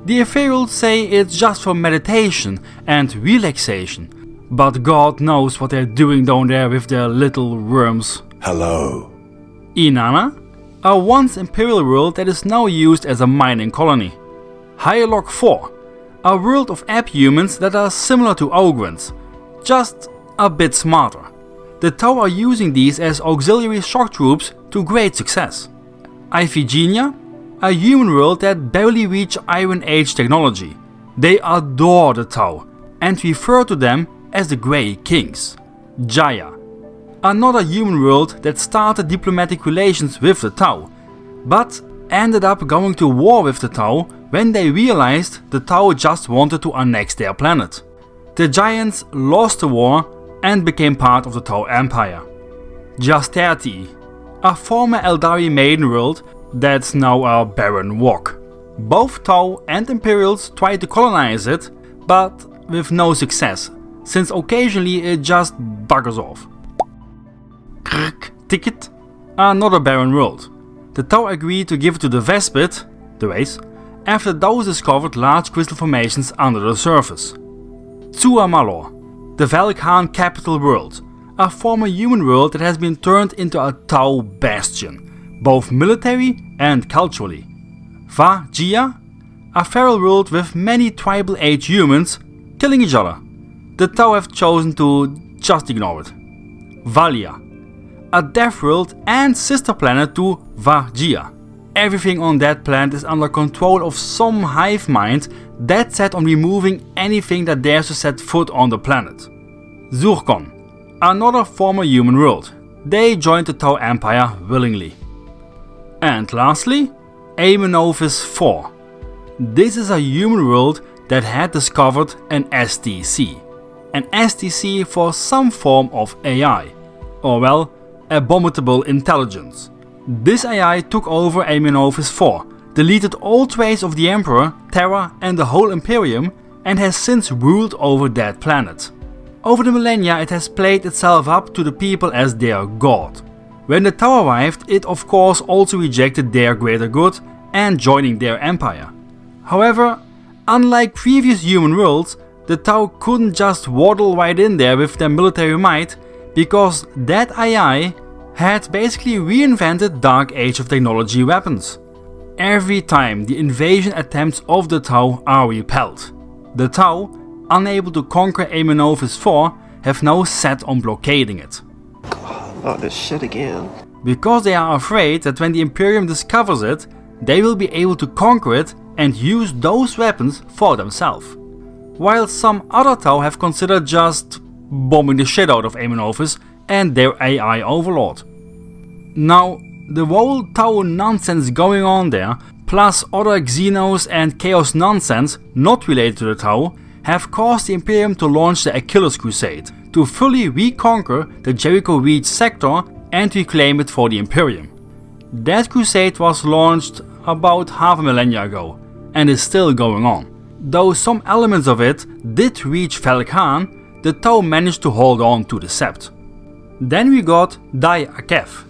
The ethereals say it's just for meditation and relaxation, but God knows what they're doing down there with their little worms. Hello. Inanna, a once imperial world that is now used as a mining colony. Hyalok 4, a world of ape humans that are similar to Ogrins, just a bit smarter. The Tau are using these as auxiliary shock troops to great success. Iphigenia, a human world that barely reach Iron Age technology. They adore the Tau and refer to them as the Grey Kings. Jaya, another human world that started diplomatic relations with the Tau, but ended up going to war with the Tau when they realized the Tau just wanted to annex their planet. The Giants lost the war and became part of the Tau Empire. Jastertii, a former Eldari maiden world that's now a barren walk. Both Tau and Imperials tried to colonize it, but with no success, since occasionally it just buggers off. Krk Ticket, another barren world. The Tau agreed to give it to the Vespid, the race, after those discovered large crystal formations under the surface. Tsuamalor, the Velkhan capital world, a former human world that has been turned into a Tau bastion, both military and culturally. Va-Gia, a feral world with many tribal age humans killing each other. The Tau have chosen to just ignore it. Valia, a death world and sister planet to Va-Gia. Everything on that planet is under control of some hive mind that's set on removing anything that dares to set foot on the planet. Zurkon, another former human world. They joined the Tau Empire willingly. And lastly, Amenophis 4. This is a human world that had discovered an STC. An STC for some form of AI, or well, abominable intelligence. This AI took over Amenophis 4, deleted all trace of the Emperor, Terra and the whole Imperium, and has since ruled over that planet. Over the millennia it has played itself up to the people as their god. When the Tau arrived, it of course also rejected their greater good and joining their empire. However, unlike previous human worlds, the Tau couldn't just waddle right in there with their military might, because that AI had basically reinvented Dark Age of Technology weapons. Every time the invasion attempts of the Tau are repelled. The Tau, unable to conquer Amenophis 4, have now set on blockading it. Not this shit again. Because they are afraid that when the Imperium discovers it, they will be able to conquer it and use those weapons for themselves. While some other Tau have considered just bombing the shit out of Amenophis and their AI overlord. Now, the whole Tau nonsense going on there, plus other Xenos and Chaos nonsense not related to the Tau, have caused the Imperium to launch the Achilles Crusade, to fully reconquer the Jericho Reach sector and reclaim it for the Imperium. That crusade was launched about half a millennia ago, and is still going on. Though some elements of it did reach Velkhan, the Tau managed to hold on to the Sept. Then we got Dai Akef.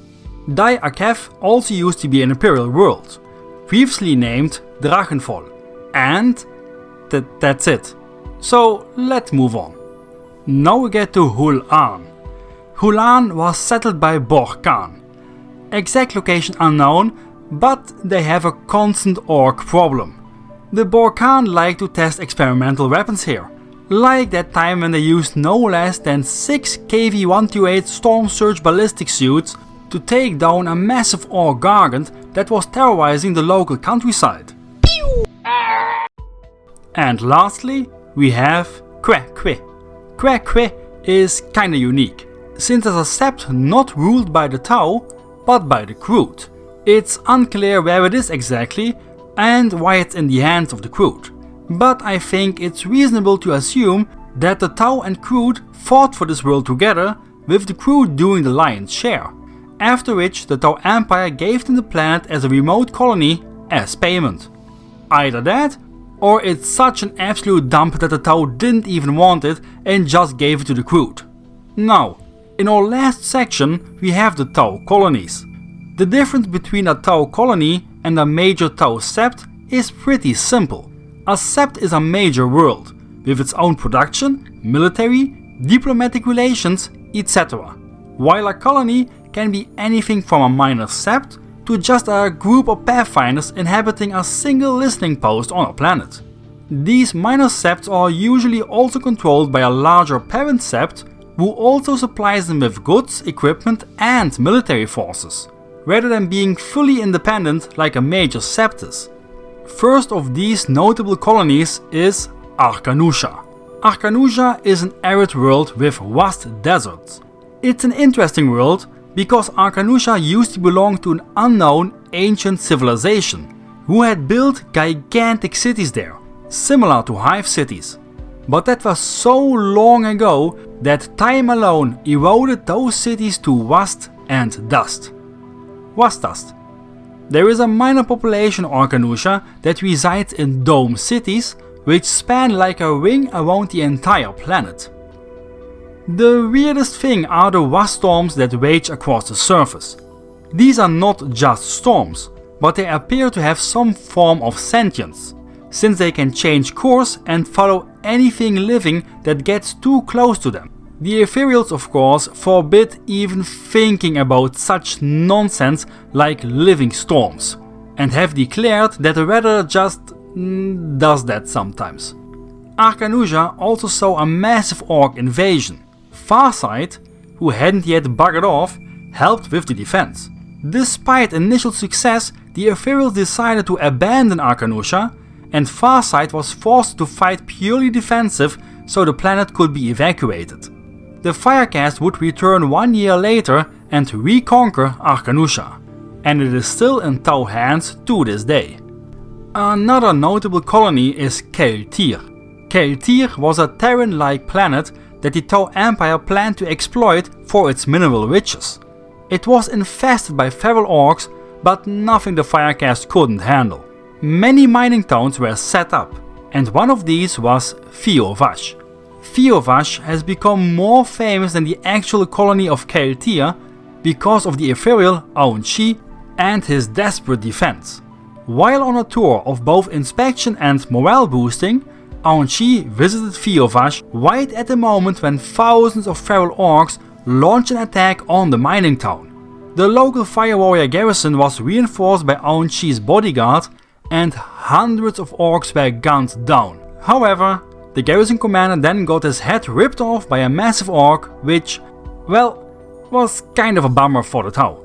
Dai Akef also used to be an imperial world, previously named Drachenfall, and that's it. So let's move on. Now we get to Hul'an. Hul'an was settled by Bor'Kan. Exact location unknown, but they have a constant orc problem. The Bor'Kan like to test experimental weapons here, like that time when they used no less than 6 KV-128 Storm Surge ballistic suits to take down a massive orc gargant that was terrorizing the local countryside. And lastly, we have Kwe. Kwe is kinda unique, since as a sept not ruled by the Tau, but by the Kroot. It's unclear where it is exactly and why it's in the hands of the Kroot, but I think it's reasonable to assume that the Tau and Kroot fought for this world together, with the Kroot doing the lion's share, after which the Tau Empire gave them the planet as a remote colony as payment. Either that, or it's such an absolute dump that the Tau didn't even want it and just gave it to the Kroot. Now, in our last section we have the Tau colonies. The difference between a Tau colony and a major Tau sept is pretty simple. A sept is a major world, with its own production, military, diplomatic relations, etc. While a colony can be anything from a minor sept to just a group of pathfinders inhabiting a single listening post on a planet. These minor septs are usually also controlled by a larger parent sept who also supplies them with goods, equipment and military forces, rather than being fully independent like a major sept is. First of these notable colonies is Arcanusha. Arcanusha is an arid world with vast deserts. It's an interesting world because Arcanusha used to belong to an unknown ancient civilization who had built gigantic cities there, similar to hive cities. But that was so long ago that time alone eroded those cities to rust and dust. Rust dust. There is a minor population of Arcanusha that resides in dome cities which span like a ring around the entire planet. The weirdest thing are the rust storms that rage across the surface. These are not just storms, but they appear to have some form of sentience, since they can change course and follow anything living that gets too close to them. The Ethereals of course forbid even thinking about such nonsense like living storms, and have declared that the weather just does that sometimes. Arcanusha also saw a massive orc invasion. Farsight, who hadn't yet buggered off, helped with the defense. Despite initial success, the Ethereals decided to abandon Arcanusha, and Farsight was forced to fight purely defensive so the planet could be evacuated. The Firecast would return 1 year later and reconquer Arcanusha, and it is still in Tau hands to this day. Another notable colony is Keltir. Keltir was a Terran-like planet that the Tau Empire planned to exploit for its mineral riches. It was infested by feral orcs, but nothing the Firecast couldn't handle. Many mining towns were set up, and one of these was Vior'la. Vior'la has become more famous than the actual colony of Keltir because of the ethereal Aun-Chi and his desperate defense. While on a tour of both inspection and morale boosting, Aun-Chi visited Vior'la right at the moment when thousands of feral orcs launched an attack on the mining town. The local fire warrior garrison was reinforced by Aun-Chi's bodyguard and hundreds of orcs were gunned down. However, the garrison commander then got his head ripped off by a massive orc, which, well, was kind of a bummer for the Tau.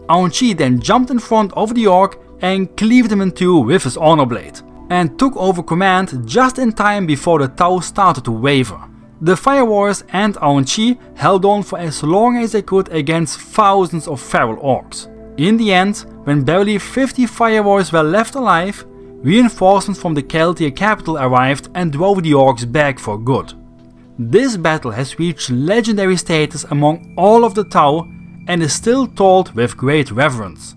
Aun-Chi then jumped in front of the orc and cleaved him in two with his honor blade, and took over command just in time before the Tau started to waver. The Fire Warriors and Aun-Chi held on for as long as they could against thousands of feral orcs. In the end, when barely 50 Fire Warriors were left alive, reinforcements from the Keltir capital arrived and drove the orcs back for good. This battle has reached legendary status among all of the Tau and is still told with great reverence.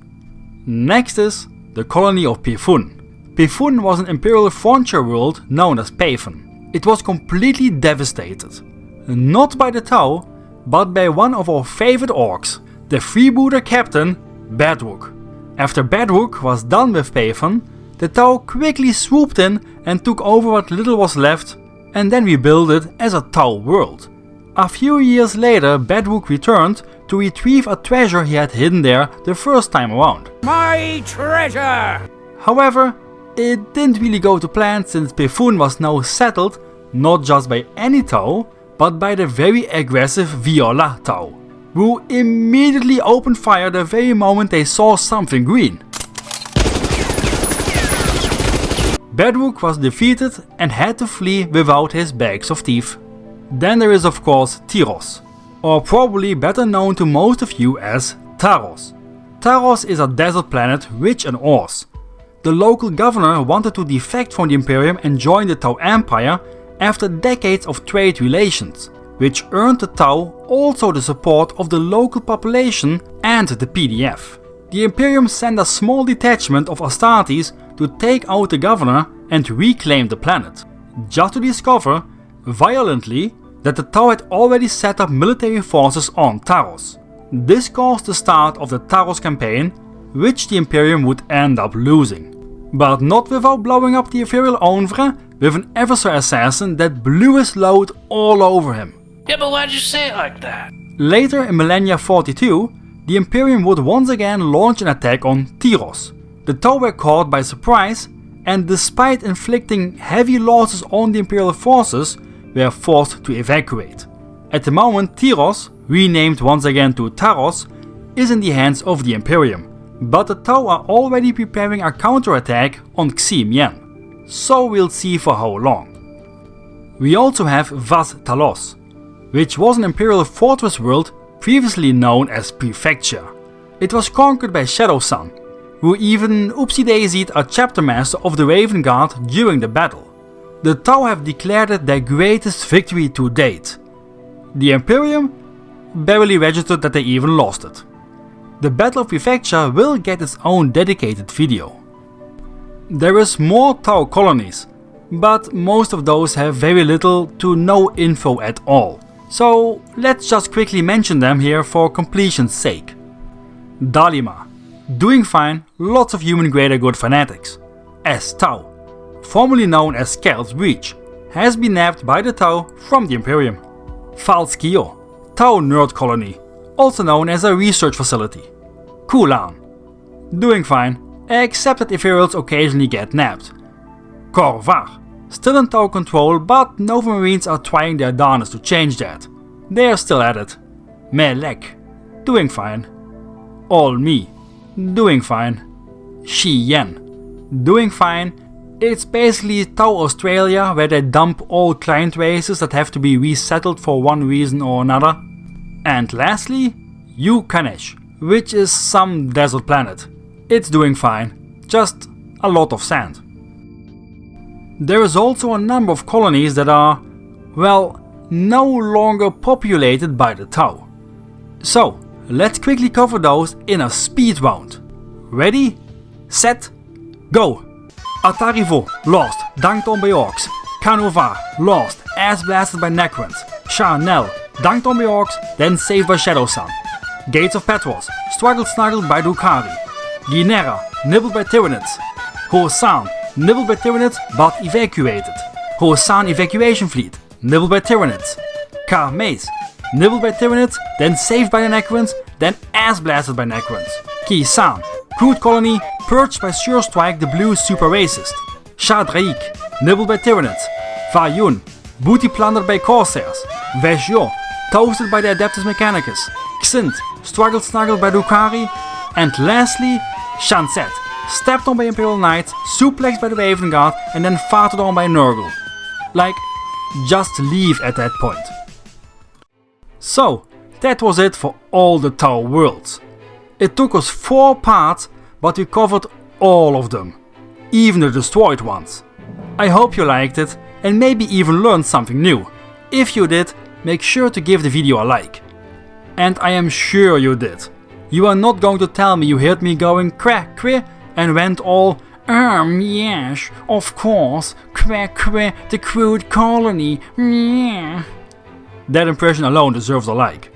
Next is the colony of Pefun. Pefun was an imperial frontier world known as Pefun. It was completely devastated. Not by the Tau, but by one of our favorite orcs, the freebooter captain Bedrock. After Bedrock was done with Pathan, the Tau quickly swooped in and took over what little was left and then rebuilt it as a Tau world. A few years later, Bedrock returned to retrieve a treasure he had hidden there the first time around. My treasure! However, it didn't really go to plan since Pathan was now settled not just by any Tau, but by the very aggressive Vior'la Tau, who immediately opened fire the very moment they saw something green. Bedrock was defeated and had to flee without his bags of teeth. Then there is of course Tyros, or probably better known to most of you as Taros. Taros is a desert planet rich in ores. The local governor wanted to defect from the Imperium and join the Tau Empire after decades of trade relations, which earned the Tau also the support of the local population and the PDF. The Imperium sent a small detachment of Astartes to take out the governor and reclaim the planet, just to discover, violently, that the Tau had already set up military forces on Taros. This caused the start of the Taros campaign, which the Imperium would end up losing. But not without blowing up the Imperial Onvre with an adversary assassin that blew his load all over him. Yeah, but why'd you say it like that? Later in Millennia 42, the Imperium would once again launch an attack on Tyros. The Tau were caught by surprise and despite inflicting heavy losses on the Imperial forces, were forced to evacuate. At the moment, Tyros, renamed once again to Taros, is in the hands of the Imperium, but the Tau are already preparing a counterattack on Xi-Mien, so we'll see for how long. We also have Vaz Talos, which was an Imperial fortress world previously known as Prefecture. It was conquered by Shadow Sun, who even oopsie-daisied a chapter master of the Raven Guard during the battle. The Tau have declared it their greatest victory to date. The Imperium barely registered that they even lost it. The Battle of Prefecture will get its own dedicated video. There is more Tau colonies, but most of those have very little to no info at all. So let's just quickly mention them here for completion's sake. Dalima, doing fine, lots of human greater good fanatics. S-Tau, formerly known as Scarlet's Breach, has been nabbed by the Tau from the Imperium. Falskio, Tau nerd colony, also known as a research facility. Kulan, doing fine, except that Ethereals occasionally get nabbed. Korvar, still in Tau control, but Nova Marines are trying their darnest to change that. They are still at it. Melek, doing fine. Olmi, doing fine. Xi'an, doing fine. It's basically Tau Australia, where they dump all client races that have to be resettled for one reason or another. And lastly, Yukanesh, which is some desert planet. It's doing fine, just a lot of sand. There is also a number of colonies that are, well, no longer populated by the Tau. So, let's quickly cover those in a speed round. Ready? Set? Go! Atarivo, lost, dunked on by orcs. Canova, lost, ass blasted by Necrons. Charnel, dunked on by orcs, then saved by Shadow Sun. Gates of Petros, struggled snuggled by Drukhari. Ginera, nibbled by Tyranids. Hosan, nibbled by Tyranids but evacuated. Hosan evacuation fleet, nibbled by Tyranids. Karmace, nibbled by Tyranids, then saved by the Necrons, then ass blasted by Necrons. Kisan, crude colony, purged by Sure Strike the Blue super racist. Shadraik, nibbled by Tyranids. Vayun, booty plundered by Corsairs. Veshyo, toasted by the Adeptus Mechanicus. Xint, struggled snuggled by Drukhari. And lastly, Shanset, stepped on by Imperial Knights, suplexed by the Raven Guard, and then farted on by Nurgle. Like, just leave at that point. So, that was it for all the Tau worlds. It took us 4 parts, but we covered all of them, even the destroyed ones. I hope you liked it and maybe even learned something new. If you did, make sure to give the video a like. And I am sure you did. You are not going to tell me you heard me going quack quack and went all yes, of course, quack quack, the crude colony, yeah. That impression alone deserves a like.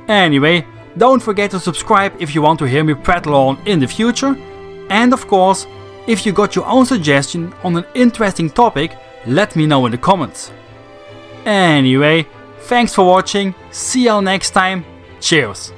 Anyway, Don't forget to subscribe if you want to hear me prattle on in the future. And of course, if you got your own suggestion on an interesting topic, let me know in the comments. Anyway, thanks for watching, see y'all next time, cheers!